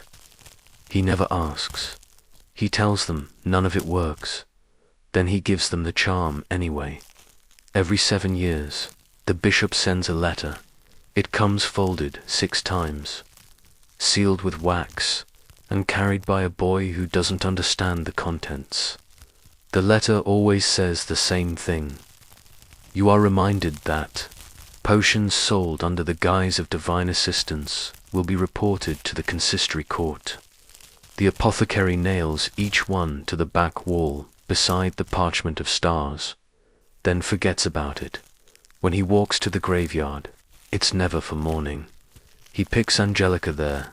A: He never asks. He tells them none of it works. Then he gives them the charm anyway. Every 7 years, the bishop sends a letter. It comes folded 6 times, sealed with wax, and carried by a boy who doesn't understand the contents. The letter always says the same thing. You are reminded that potions sold under the guise of divine assistance will be reported to the consistory court. The apothecary nails each one to the back wall beside the parchment of stars, then forgets about it. When he walks to the graveyard, it's never for mourning. He picks Angelica there,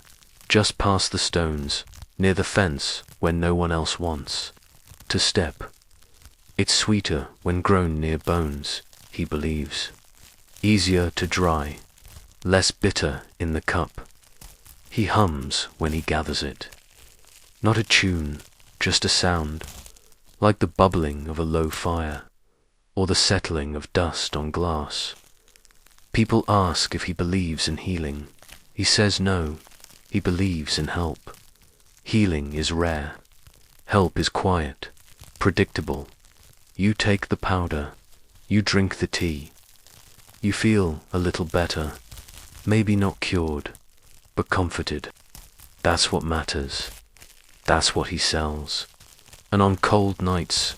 A: just past the stones, near the fence where no one else wants to step. It's sweeter when grown near bones, he believes. Easier to dry, less bitter in the cup. He hums when he gathers it. Not a tune, just a sound, like the bubbling of a low fire, or the settling of dust on glass. People ask if he believes in healing. He says no, he believes in help. Healing is rare. Help is quiet, predictable. You take the powder, you drink the tea. You feel a little better, maybe not cured, but comforted. That's what matters. That's what he sells. And on cold nights,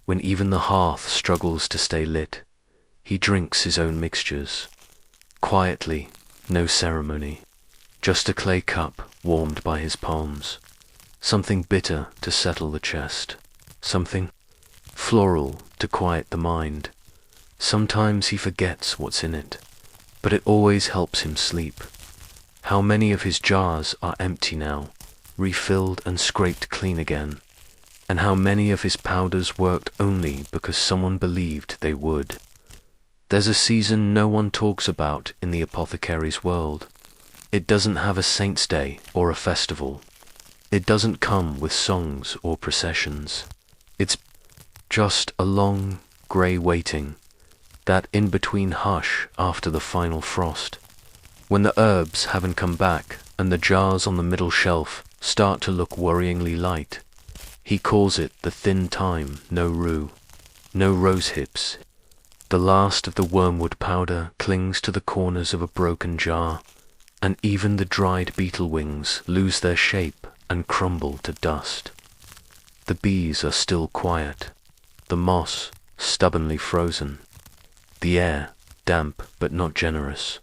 A: when even the hearth struggles to stay lit, he drinks his own mixtures. Quietly, no ceremony. Just a clay cup warmed by his palms. Something bitter to settle the chest. Something floral to quiet the mind. Sometimes he forgets what's in it, but it always helps him sleep. How many of his jars are empty now, refilled and scraped clean again? And how many of his powders worked only because someone believed they would? There's a season no one talks about in the apothecary's world. It doesn't have a saint's day or a festival. It doesn't come with songs or processions. It's just a long, grey waiting, that in-between hush after the final frost. When the herbs haven't come back and the jars on the middle shelf start to look worryingly light, he calls it the thin time, no rue, no rose hips. The last of the wormwood powder clings to the corners of a broken jar, and even the dried beetle wings lose their shape and crumble to dust. The bees are still quiet, the moss stubbornly frozen, the air damp but not generous.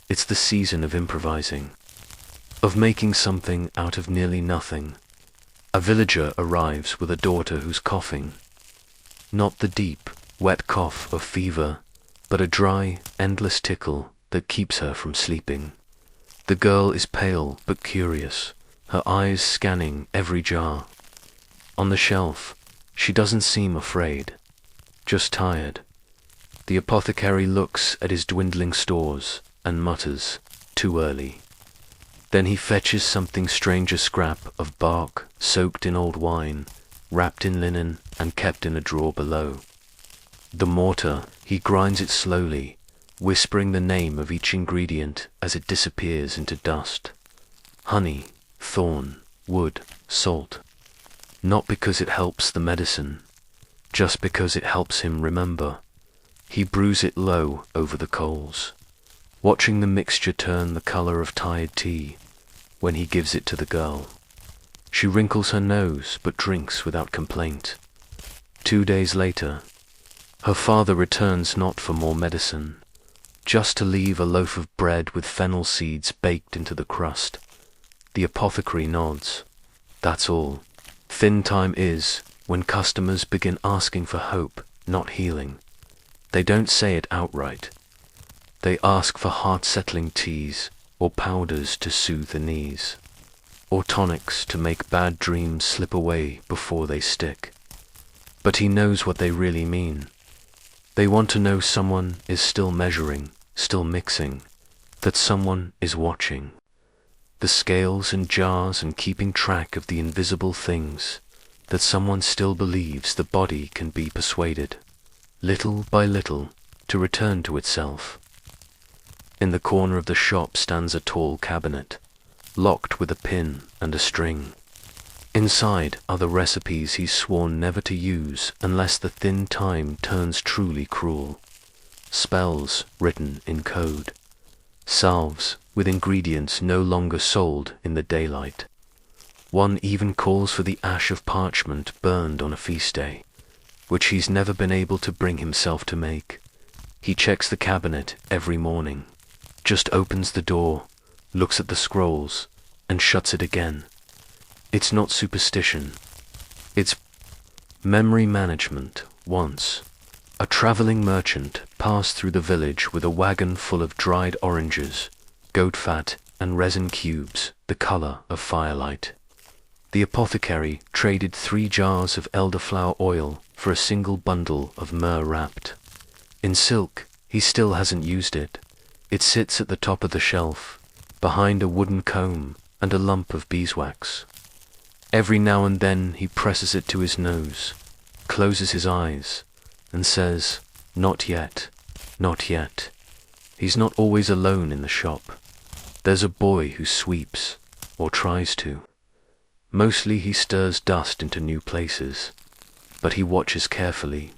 A: It's the season of improvising, of making something out of nearly nothing. A villager arrives with a daughter who's coughing. Not the deep, wet cough of fever, but a dry, endless tickle that keeps her from sleeping. The girl is pale but curious, her eyes scanning every jar. On the shelf, she doesn't seem afraid, just tired. The apothecary looks at his dwindling stores and mutters, "Too early." Then he fetches something strange, a scrap of bark soaked in old wine, wrapped in linen and kept in a drawer below. The mortar, he grinds it slowly, whispering the name of each ingredient as it disappears into dust. Honey, thorn, wood, salt. Not because it helps the medicine, just because it helps him remember. He brews it low over the coals, watching the mixture turn the color of tired tea when he gives it to the girl. She wrinkles her nose but drinks without complaint. 2 days later, her father returns not for more medicine, just to leave a loaf of bread with fennel seeds baked into the crust. The apothecary nods. That's all. Thin time is when customers begin asking for hope, not healing. They don't say it outright. They ask for heart-settling teas, or powders to soothe the knees, or tonics to make bad dreams slip away before they stick. But he knows what they really mean. They want to know someone is still measuring, still mixing, that someone is watching. The scales and jars and keeping track of the invisible things, that someone still believes the body can be persuaded, little by little, to return to itself. In the corner of the shop stands a tall cabinet, locked with a pin and a string. Inside are the recipes he's sworn never to use unless the thin time turns truly cruel. Spells written in code. Salves with ingredients no longer sold in the daylight. One even calls for the ash of parchment burned on a feast day, which he's never been able to bring himself to make. He checks the cabinet every morning, just opens the door, looks at the scrolls, and shuts it again. It's not superstition. It's memory management. Once, a traveling merchant passed through the village with a wagon full of dried oranges, goat fat, and resin cubes, the color of firelight. The apothecary traded 3 jars of elderflower oil for a single bundle of myrrh wrapped in silk. He still hasn't used it. It sits at the top of the shelf, behind a wooden comb and a lump of beeswax. Every now and then he presses it to his nose, closes his eyes, and says, "Not yet, not yet." He's not always alone in the shop. There's a boy who sweeps, or tries to. Mostly he stirs dust into new places, but he watches carefully.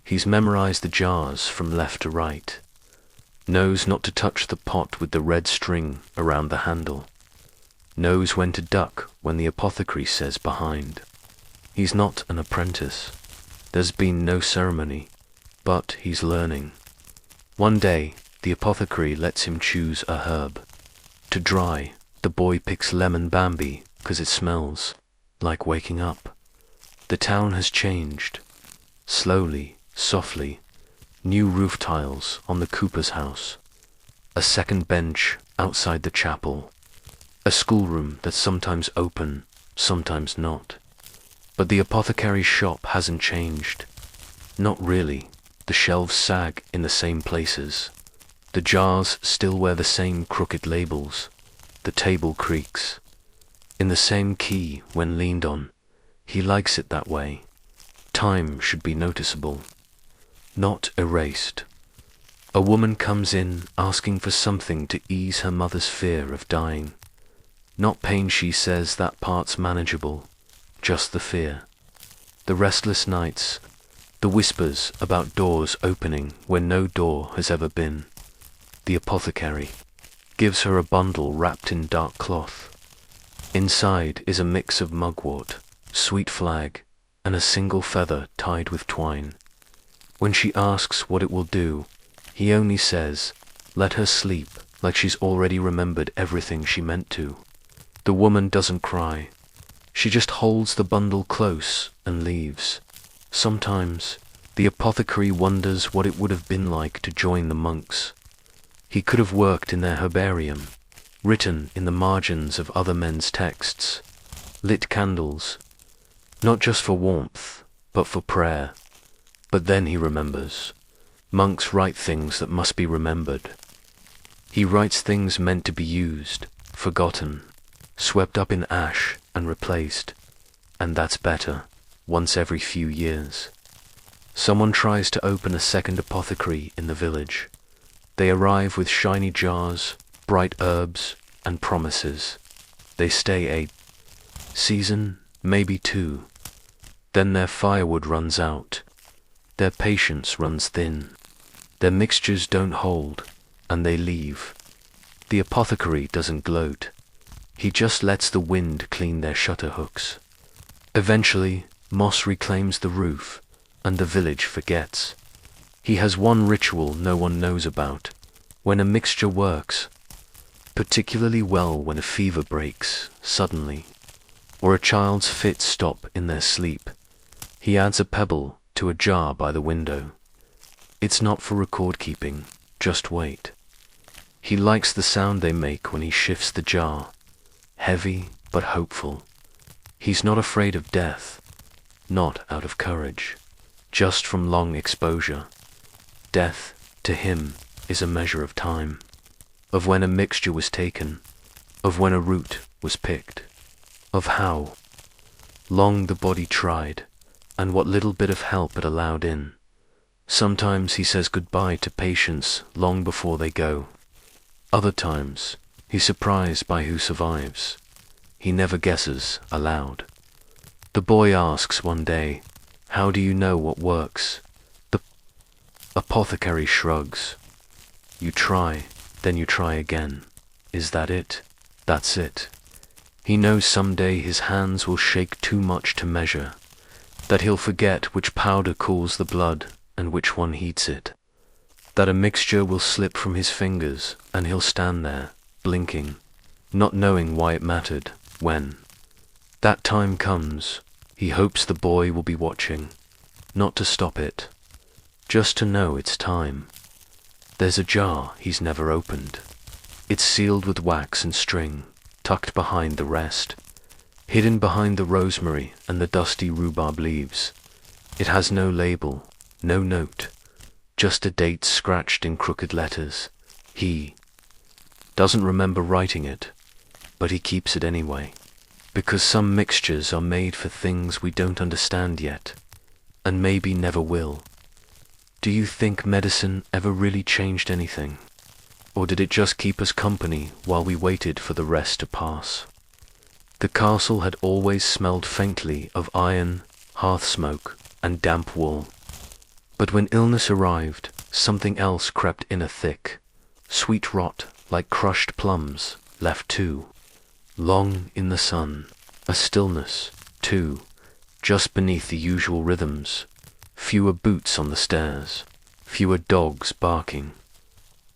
A: He's memorized the jars from left to right, knows not to touch the pot with the red string around the handle, knows when to duck when the apothecary says behind. He's not an apprentice. There's been no ceremony, but he's learning. One day, the apothecary lets him choose a herb. To dry, the boy picks lemon bambi 'cause it smells like waking up. The town has changed. Slowly, softly, new roof tiles on the cooper's house, a second bench outside the chapel, a schoolroom that's sometimes open, sometimes not. But the apothecary's shop hasn't changed. Not really. The shelves sag in the same places. The jars still wear the same crooked labels. The table creaks. In the same key when leaned on. He likes it that way. Time should be noticeable, not erased. A woman comes in asking for something to ease her mother's fear of dying. Not pain, she says, that part's manageable, just the fear. The restless nights, the whispers about doors opening where no door has ever been. The apothecary gives her a bundle wrapped in dark cloth. Inside is a mix of mugwort, sweet flag, and a single feather tied with twine. When she asks what it will do, he only says, "Let her sleep like she's already remembered everything she meant to." The woman doesn't cry. She just holds the bundle close and leaves. Sometimes, the apothecary wonders what it would have been like to join the monks. He could have worked in their herbarium, written in the margins of other men's texts, lit candles, not just for warmth, but for prayer. But then he remembers. Monks write things that must be remembered. He writes things meant to be used, forgotten, swept up in ash and replaced. And that's better, once every few years. Someone tries to open a second apothecary in the village. They arrive with shiny jars, bright herbs, and promises. They stay a season, maybe two. Then their firewood runs out. Their patience runs thin. Their mixtures don't hold, and they leave. The apothecary doesn't gloat. He just lets the wind clean their shutter hooks. Eventually, moss reclaims the roof, and the village forgets. He has one ritual no one knows about. When a mixture works, particularly well when a fever breaks suddenly, or a child's fits stop in their sleep, he adds a pebble to a jar by the window. It's not for record keeping, just wait. He likes the sound they make when he shifts the jar, heavy but hopeful. He's not afraid of death, not out of courage, just from long exposure. Death, to him, is a measure of time, of when a mixture was taken, of when a root was picked, of how long the body tried, and what little bit of help it allowed in. Sometimes he says goodbye to patients long before they go. Other times, he's surprised by who survives. He never guesses aloud. The boy asks one day, "How do you know what works?" The apothecary shrugs. "You try, then you try again. Is that it? That's it." He knows someday his hands will shake too much to measure, that he'll forget which powder cools the blood and which one heats it, that a mixture will slip from his fingers and he'll stand there, blinking, not knowing why it mattered. When that time comes, he hopes the boy will be watching, not to stop it, just to know it's time. There's a jar he's never opened. It's sealed with wax and string, tucked behind the rest, hidden behind the rosemary and the dusty rhubarb leaves. It has no label, no note, just a date scratched in crooked letters. He doesn't remember writing it, but he keeps it anyway, because some mixtures are made for things we don't understand yet, and maybe never will. Do you think medicine ever really changed anything? Or did it just keep us company while we waited for the rest to pass? The castle had always smelled faintly of iron, hearth smoke, and damp wool. But when illness arrived, something else crept in, a thick, sweet rot like crushed plums, left too long in the sun. A stillness, too, just beneath the usual rhythms. Fewer boots on the stairs, fewer dogs barking,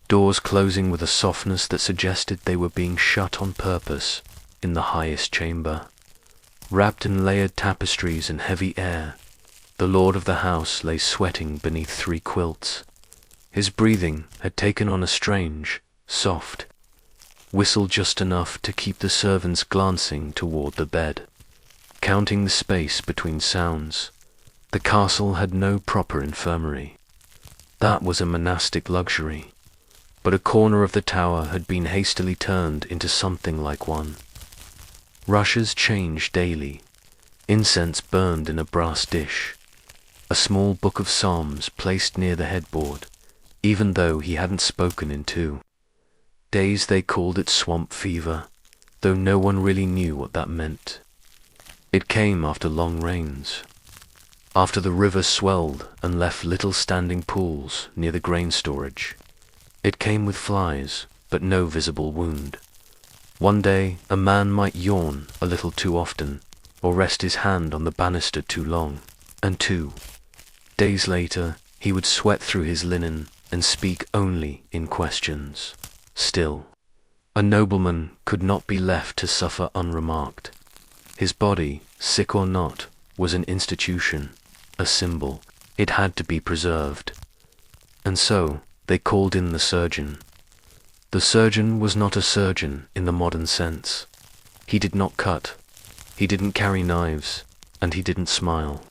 A: doors closing with a softness that suggested they were being shut on purpose in the highest chamber. Wrapped in layered tapestries and heavy air, the lord of the house lay sweating beneath 3 quilts. His breathing had taken on a strange, soft whistle, just enough to keep the servants glancing toward the bed, counting the space between sounds. The castle had no proper infirmary. That was a monastic luxury, but a corner of the tower had been hastily turned into something like one. Rushes changed daily, incense burned in a brass dish, a small book of psalms placed near the headboard, even though he hadn't spoken in 2 days. They called it swamp fever, though no one really knew what that meant. It came after long rains, after the river swelled and left little standing pools near the grain storage. It came with flies, but no visible wound. One day a man might yawn a little too often, or rest his hand on the banister too long, and 2 days later he would sweat through his linen and speak only in questions. Still, a nobleman could not be left to suffer unremarked. His body, sick or not, was an institution, a symbol. It had to be preserved. And so they called in the surgeon. The surgeon was not a surgeon in the modern sense. He did not cut, he didn't carry knives, and he didn't smile.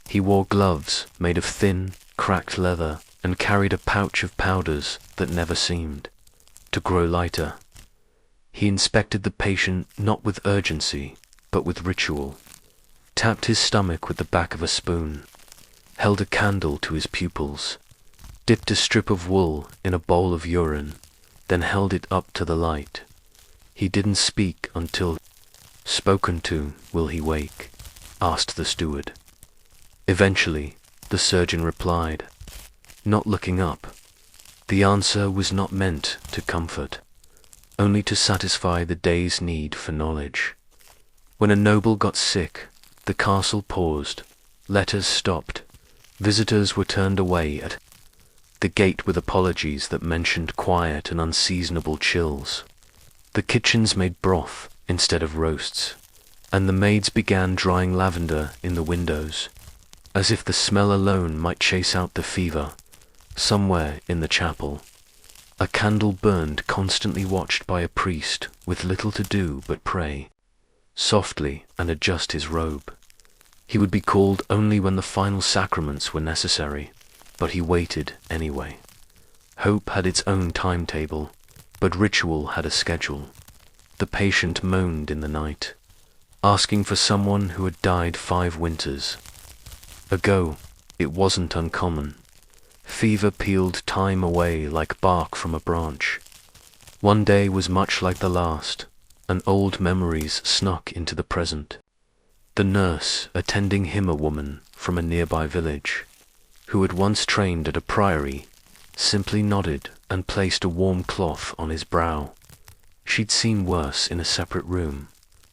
A: He wore gloves made of thin, cracked leather and carried a pouch of powders that never seemed to grow lighter. He inspected the patient not with urgency, but with ritual, tapped his stomach with the back of a spoon, held a candle to his pupils, dipped a strip of wool in a bowl of urine, then held it up to the light. He didn't speak until, "Spoken to, will he wake?" asked the steward. Eventually, the surgeon replied, not looking up. The answer was not meant to comfort, only to satisfy the day's need for knowledge. When a noble got sick, the castle paused, letters stopped, visitors were turned away at the gate with apologies that mentioned quiet and unseasonable chills. The kitchens made broth instead of roasts, and the maids began drying lavender in the windows, as if the smell alone might chase out the fever. Somewhere in the chapel, a candle burned, constantly watched by a priest with little to do but pray softly and adjust his robe. He would be called only when the final sacraments were necessary, but he waited anyway. Hope had its own timetable, but ritual had a schedule. The patient moaned in the night, asking for someone who had died 5 winters ago. It wasn't uncommon. Fever peeled time away like bark from a branch. One day was much like the last, and old memories snuck into the present. The nurse attending him, a woman from a nearby village, who had once trained at a priory, simply nodded and placed a warm cloth on his brow. She'd seen worse in a separate room,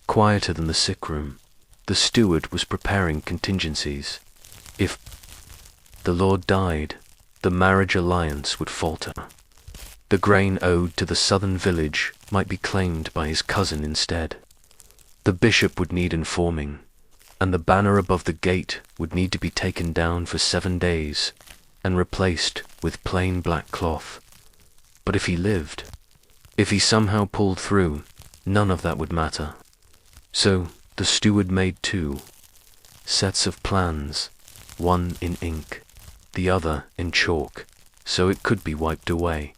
A: quieter than the sick room. The steward was preparing contingencies. If the Lord died, the marriage alliance would falter. The grain owed to the southern village might be claimed by his cousin instead. The bishop would need informing, and the banner above the gate would need to be taken down for 7 days and replaced with plain black cloth. But if he lived, if he somehow pulled through, none of that would matter. So the steward made 2 sets of plans, one in ink, the other in chalk, so it could be wiped away.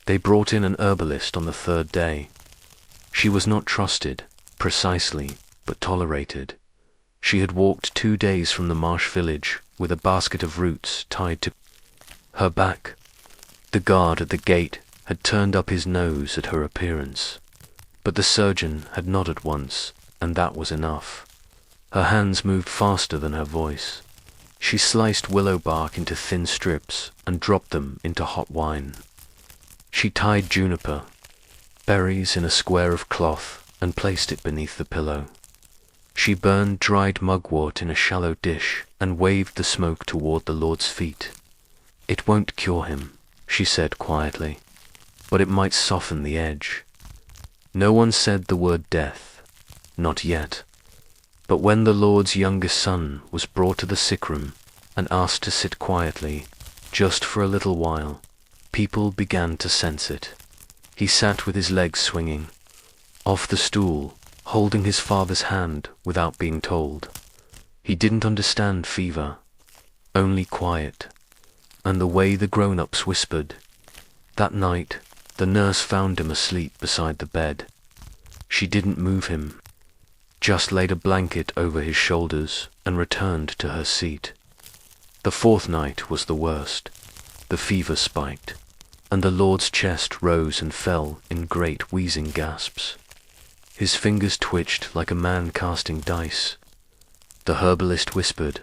A: They brought in an herbalist on the 3rd day. She was not trusted, precisely, but tolerated. She had walked 2 days from the marsh village with a basket of roots tied to her back. The guard at the gate had turned up his nose at her appearance, but the surgeon had nodded once, and that was enough. Her hands moved faster than her voice. She sliced willow bark into thin strips and dropped them into hot wine. She tied juniper berries in a square of cloth and placed it beneath the pillow. She burned dried mugwort in a shallow dish and waved the smoke toward the Lord's feet. "It won't cure him," she said quietly, "but it might soften the edge." No one said the word death, not yet. But when the Lord's youngest son was brought to the sickroom and asked to sit quietly, just for a little while, people began to sense it. He sat with his legs swinging off the stool, holding his father's hand without being told. He didn't understand fever, only quiet, and the way the grown-ups whispered. That night, the nurse found him asleep beside the bed. She didn't move him, just laid a blanket over his shoulders and returned to her seat. The 4th night was the worst. The fever spiked, and the Lord's chest rose and fell in great wheezing gasps. His fingers twitched like a man casting dice. The herbalist whispered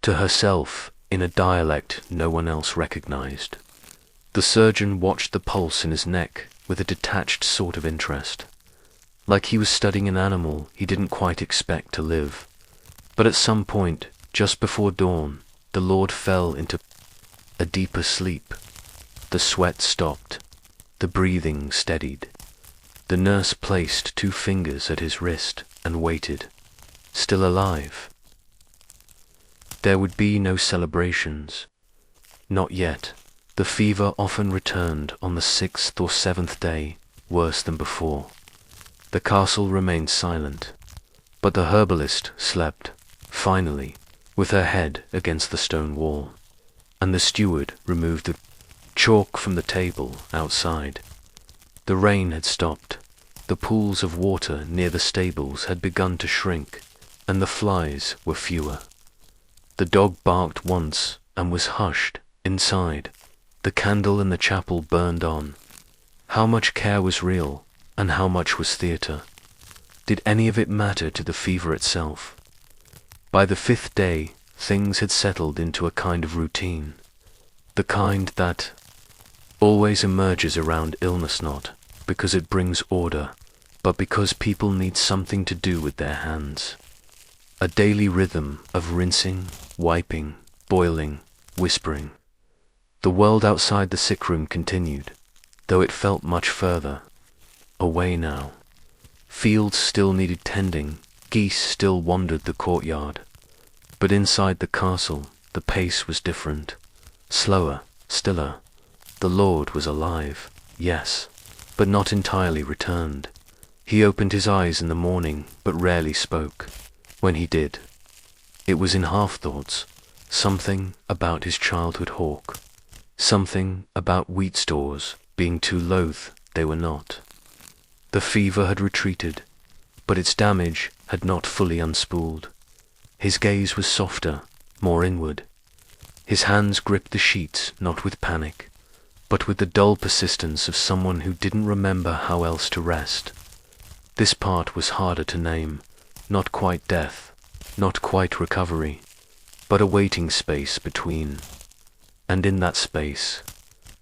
A: to herself in a dialect no one else recognized. The surgeon watched the pulse in his neck with a detached sort of interest, like he was studying an animal he didn't quite expect to live. But at some point, just before dawn, the Lord fell into a deeper sleep. The sweat stopped. The breathing steadied. The nurse placed 2 fingers at his wrist and waited. Still alive. There would be no celebrations. Not yet. The fever often returned on the 6th or 7th day, worse than before. The castle remained silent, but the herbalist slept, finally, with her head against the stone wall, and the steward removed the chalk from the table outside. The rain had stopped. The pools of water near the stables had begun to shrink, and the flies were fewer. The dog barked once and was hushed Inside, the candle in the chapel burned on. How much care was real, and how much was theatre? Did any of it matter to the fever itself? By the 5th day, things had settled into a kind of routine. The kind that always emerges around illness, not because it brings order, but because people need something to do with their hands. A daily rhythm of rinsing, wiping, boiling, whispering. The world outside the sickroom continued, though it felt much further away now. Fields still needed tending, geese still wandered the courtyard. But inside the castle, the pace was different. Slower, stiller. The Lord was alive, yes, but not entirely returned. He opened his eyes in the morning, but rarely spoke. When he did, it was in half-thoughts. Something about his childhood hawk. Something about wheat stores being too loath they were not. The fever had retreated, but its damage had not fully unspooled. His gaze was softer, more inward. His hands gripped the sheets not with panic, but with the dull persistence of someone who didn't remember how else to rest. This part was harder to name, not quite death, not quite recovery, but a waiting space between. And in that space,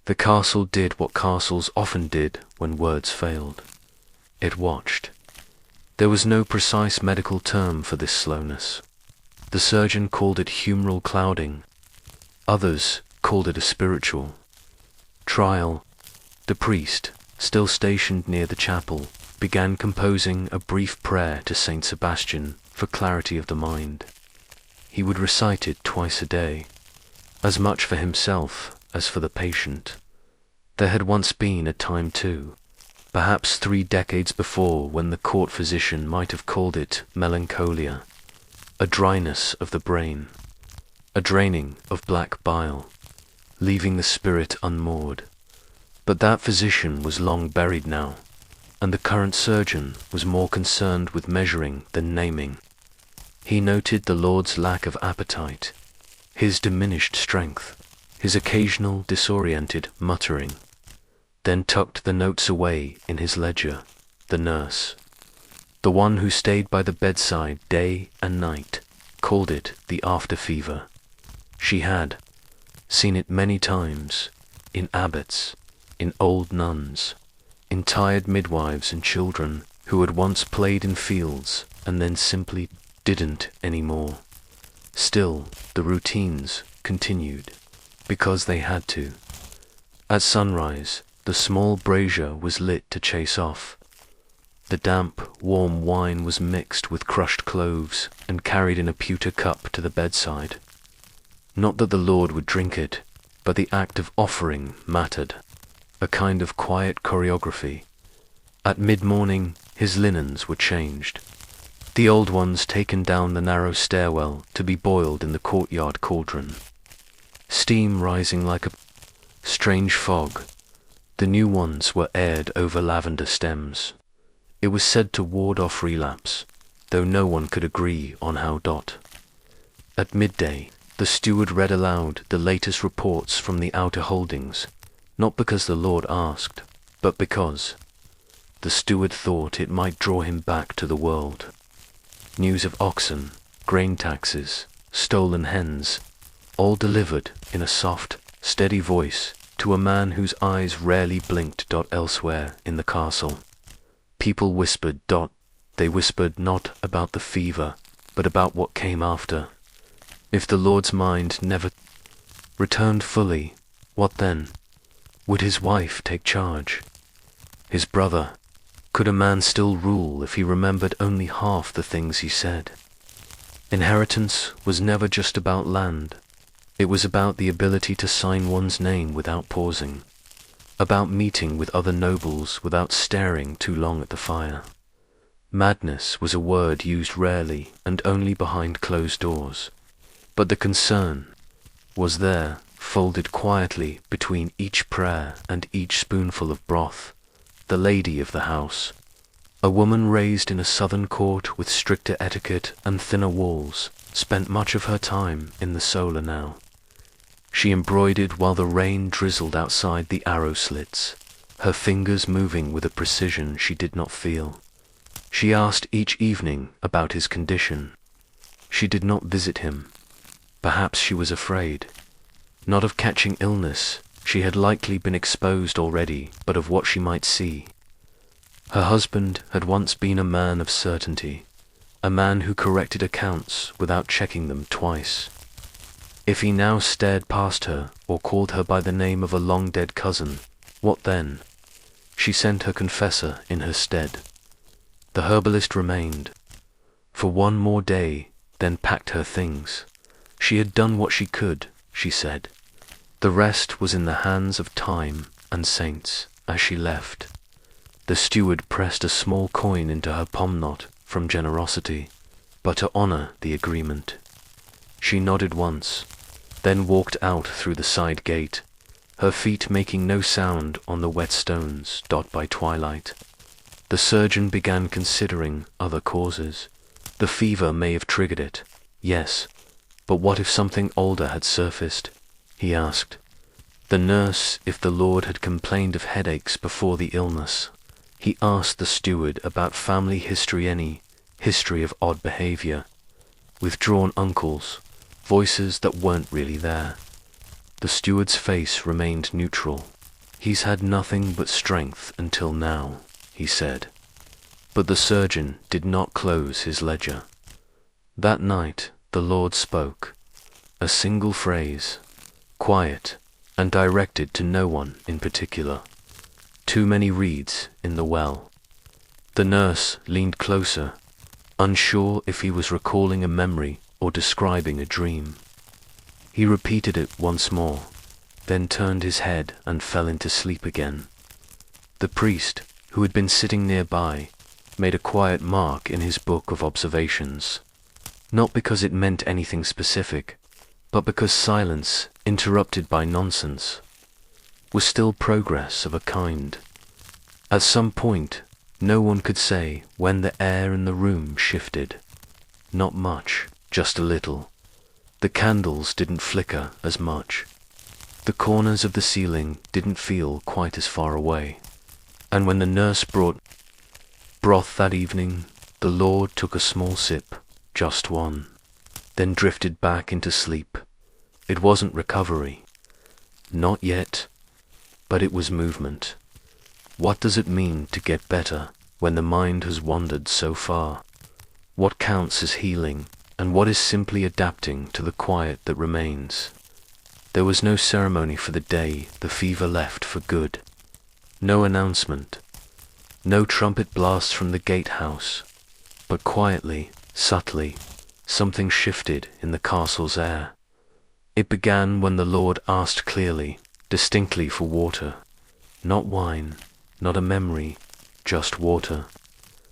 A: the castle did what castles often did when words failed. It watched. There was no precise medical term for this slowness. The surgeon called it humoral clouding. Others called it a spiritual trial. The priest, still stationed near the chapel, began composing a brief prayer to Saint Sebastian for clarity of the mind. He would recite it twice a day, as much for himself as for the patient. There had once been a time too, perhaps 3 decades before, when the court physician might have called it melancholia, a dryness of the brain, a draining of black bile, leaving the spirit unmoored. But that physician was long buried now, and the current surgeon was more concerned with measuring than naming. He noted the Lord's lack of appetite, his diminished strength, his occasional disoriented muttering, then tucked the notes away in his ledger. The nurse, the one who stayed by the bedside day and night, called it the after fever. She had seen it many times, in abbots, in old nuns, in tired midwives and children who had once played in fields and then simply didn't anymore. Still, the routines continued, because they had to. At sunrise, the small brazier was lit to chase off. The damp, warm wine was mixed with crushed cloves and carried in a pewter cup to the bedside. Not that the Lord would drink it, but the act of offering mattered, a kind of quiet choreography. At mid-morning, his linens were changed, the old ones taken down the narrow stairwell to be boiled in the courtyard cauldron. Steam rising like a strange fog, the new ones were aired over lavender stems. It was said to ward off relapse, though no one could agree on how. At midday, the steward read aloud the latest reports from the outer holdings, not because the Lord asked, but because the steward thought it might draw him back to the world. News of oxen, grain taxes, stolen hens, all delivered in a soft, steady voice to a man whose eyes rarely blinked. Elsewhere in the castle, people whispered. They whispered not about the fever, but about what came after. If the Lord's mind never returned fully, what then? Would his wife take charge? His brother? Could a man still rule if he remembered only half the things he said? Inheritance was never just about land. It was about the ability to sign one's name without pausing, about meeting with other nobles without staring too long at the fire. Madness was a word used rarely and only behind closed doors, but the concern was there, folded quietly between each prayer and each spoonful of broth. The lady of the house, a woman raised in a southern court with stricter etiquette and thinner walls, spent much of her time in the solar now. She embroidered while the rain drizzled outside the arrow slits, her fingers moving with a precision she did not feel. She asked each evening about his condition. She did not visit him. Perhaps she was afraid. Not of catching illness, she had likely been exposed already, but of what she might see. Her husband had once been a man of certainty, a man who corrected accounts without checking them twice. If he now stared past her or called her by the name of a long-dead cousin, what then? She sent her confessor in her stead. The herbalist remained for one more day, then packed her things. She had done what she could, she said. The rest was in the hands of time and saints. As she left, the steward pressed a small coin into her palm, not from generosity, but to honor the agreement. She nodded once, then walked out through the side gate, her feet making no sound on the wet stones dot by twilight. The surgeon began considering other causes. The fever may have triggered it, yes, but what if something older had surfaced? He asked the nurse if the Lord had complained of headaches before the illness. He asked the steward about family history, any history of odd behavior, withdrawn uncles, voices that weren't really there. The steward's face remained neutral. He's had nothing but strength until now, he said. But the surgeon did not close his ledger. That night the Lord spoke, a single phrase, quiet and directed to no one in particular. Too many reeds in the well. The nurse leaned closer, unsure if he was recalling a memory or describing a dream. He repeated it once more, then turned his head and fell into sleep again. The priest, who had been sitting nearby, made a quiet mark in his book of observations, not because it meant anything specific, but because silence, interrupted by nonsense, was still progress of a kind. At some point, no one could say when the air in the room shifted. Not much, just a little. The candles didn't flicker as much. The corners of the ceiling didn't feel quite as far away. And when the nurse brought broth that evening, the Lord took a small sip, just one, then drifted back into sleep. It wasn't recovery. Not yet, but it was movement. What does it mean to get better when the mind has wandered so far? What counts as healing, and what is simply adapting to the quiet that remains? There was no ceremony for the day the fever left for good. No announcement. No trumpet blasts from the gatehouse. But quietly, subtly, something shifted in the castle's air. It began when the Lord asked clearly, distinctly for water. Not wine, not a memory, just water.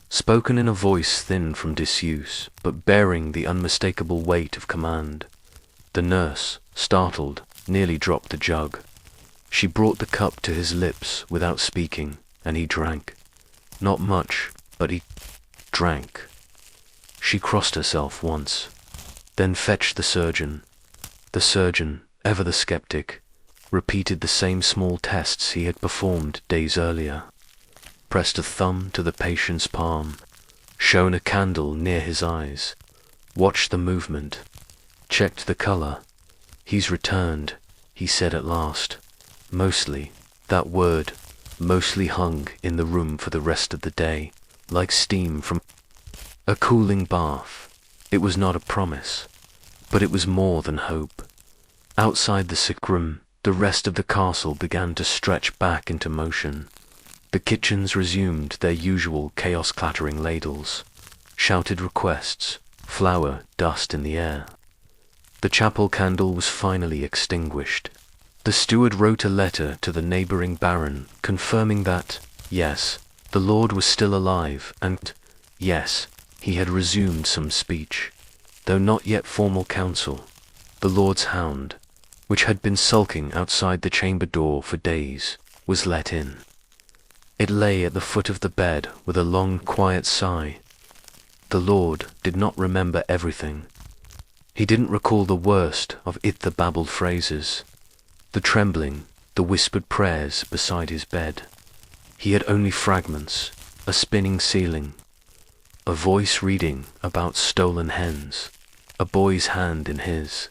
A: Spoken in a voice thin from disuse, but bearing the unmistakable weight of command. The nurse, startled, nearly dropped the jug. She brought the cup to his lips without speaking, and he drank. Not much, but he drank. She crossed herself once, then fetched the surgeon. The surgeon, ever the skeptic, repeated the same small tests he had performed days earlier. Pressed a thumb to the patient's palm, shone a candle near his eyes, watched the movement, checked the color. He's returned, he said at last. Mostly, that word, mostly hung in the room for the rest of the day, like steam from a cooling bath. It was not a promise, but it was more than hope. Outside the sickroom, the rest of the castle began to stretch back into motion. The kitchens resumed their usual chaos-clattering ladles, shouted requests, flour, dust in the air. The chapel candle was finally extinguished. The steward wrote a letter to the neighboring baron, confirming that, yes, the Lord was still alive, and, yes, he had resumed some speech, though not yet formal counsel. The Lord's hound, which had been sulking outside the chamber door for days, was let in. It lay at the foot of the bed with a long, quiet sigh. The Lord did not remember everything. He didn't recall the worst of it, the babbled phrases, The trembling, the whispered prayers beside his bed. He had only fragments, a spinning ceiling, a voice reading about stolen hens, a boy's hand in his.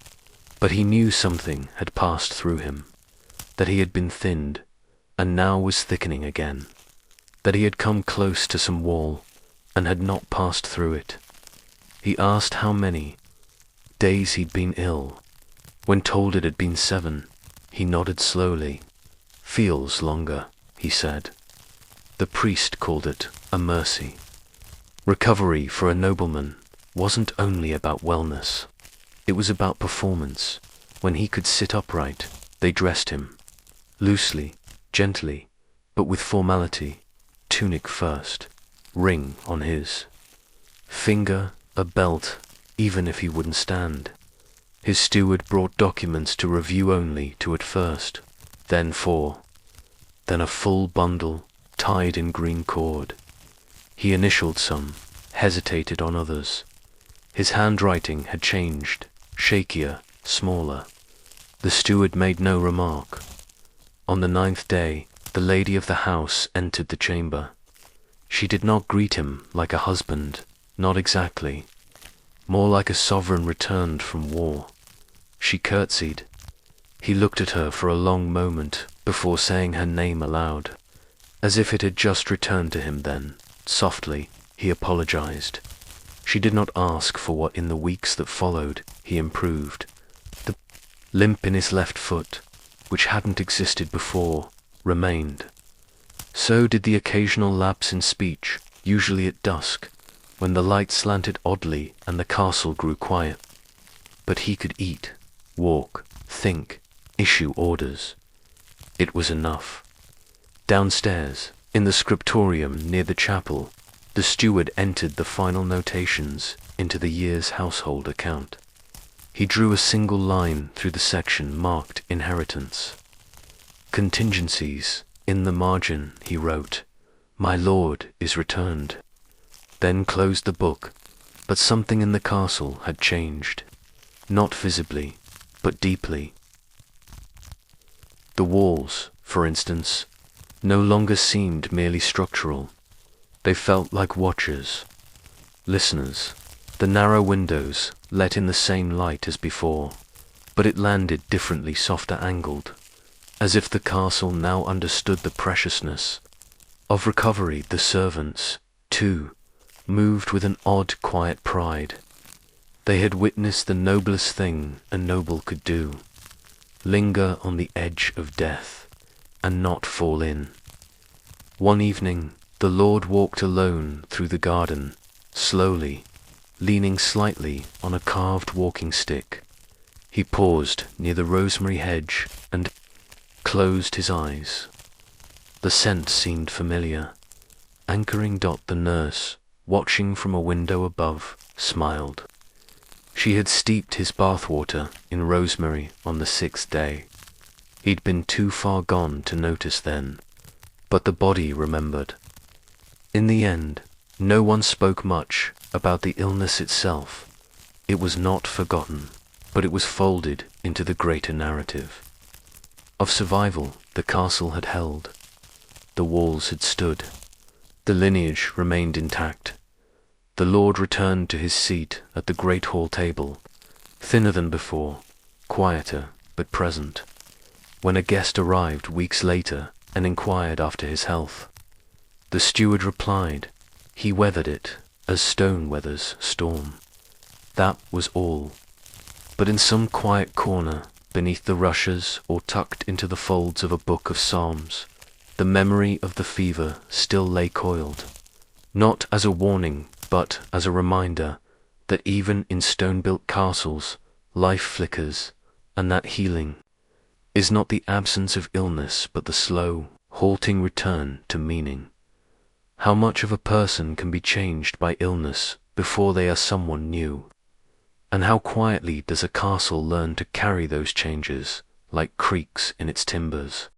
A: But he knew something had passed through him, that he had been thinned, and now was thickening again, that he had come close to some wall, and had not passed through it. He asked how many days he'd been ill. When told it had been 7, he nodded slowly. "Feels longer," he said. The priest called it a mercy. Recovery for a nobleman wasn't only about wellness. It was about performance. When he could sit upright, they dressed him. Loosely, gently, but with formality. Tunic first. Ring on his finger, a belt, even if he wouldn't stand. His steward brought documents to review only, 2 at first, then 4, then a full bundle tied in green cord. He initialed some, hesitated on others. His handwriting had changed, shakier, smaller. The steward made no remark. On the 9th day, the lady of the house entered the chamber. She did not greet him like a husband, not exactly. More like a sovereign returned from war. She curtsied. He looked at her for a long moment before saying her name aloud. As if it had just returned to him then, softly, he apologized. She did not ask for what in the weeks that followed he improved. The limp in his left foot, which hadn't existed before, remained. So did the occasional lapse in speech, usually at dusk, when the light slanted oddly and the castle grew quiet. But he could eat, walk, think, issue orders. It was enough. Downstairs, in the scriptorium near the chapel, the steward entered the final notations into the year's household account. He drew a single line through the section marked inheritance. Contingencies. In the margin he wrote, "My lord is returned." Then closed the book, but something in the castle had changed. Not visibly, but deeply. The walls, for instance, no longer seemed merely structural. They felt like watchers, listeners. The narrow windows let in the same light as before, but it landed differently, softer angled, as if the castle now understood the preciousness of recovery. The servants, too, moved with an odd, quiet pride. They had witnessed the noblest thing a noble could do, linger on the edge of death, and not fall in. One evening, the Lord walked alone through the garden, slowly, leaning slightly on a carved walking stick. He paused near the rosemary hedge and closed his eyes. The scent seemed familiar. Anchoring Dot, the nurse, watching from a window above, smiled. She had steeped his bathwater in rosemary on the 6th day. He'd been too far gone to notice then, but the body remembered. In the end, no one spoke much about the illness itself. It was not forgotten, but it was folded into the greater narrative. Of survival, the castle had held. The walls had stood. The lineage remained intact. The Lord returned to his seat at the great hall table, thinner than before, quieter but present. When a guest arrived weeks later and inquired after his health, the steward replied, he weathered it as stone weathers storm. That was all. But in some quiet corner, beneath the rushes or tucked into the folds of a book of psalms, the memory of the fever still lay coiled, not as a warning, but as a reminder that even in stone-built castles, life flickers, and that healing is not the absence of illness, but the slow, halting return to meaning. How much of a person can be changed by illness before they are someone new? And how quietly does a castle learn to carry those changes like creaks in its timbers?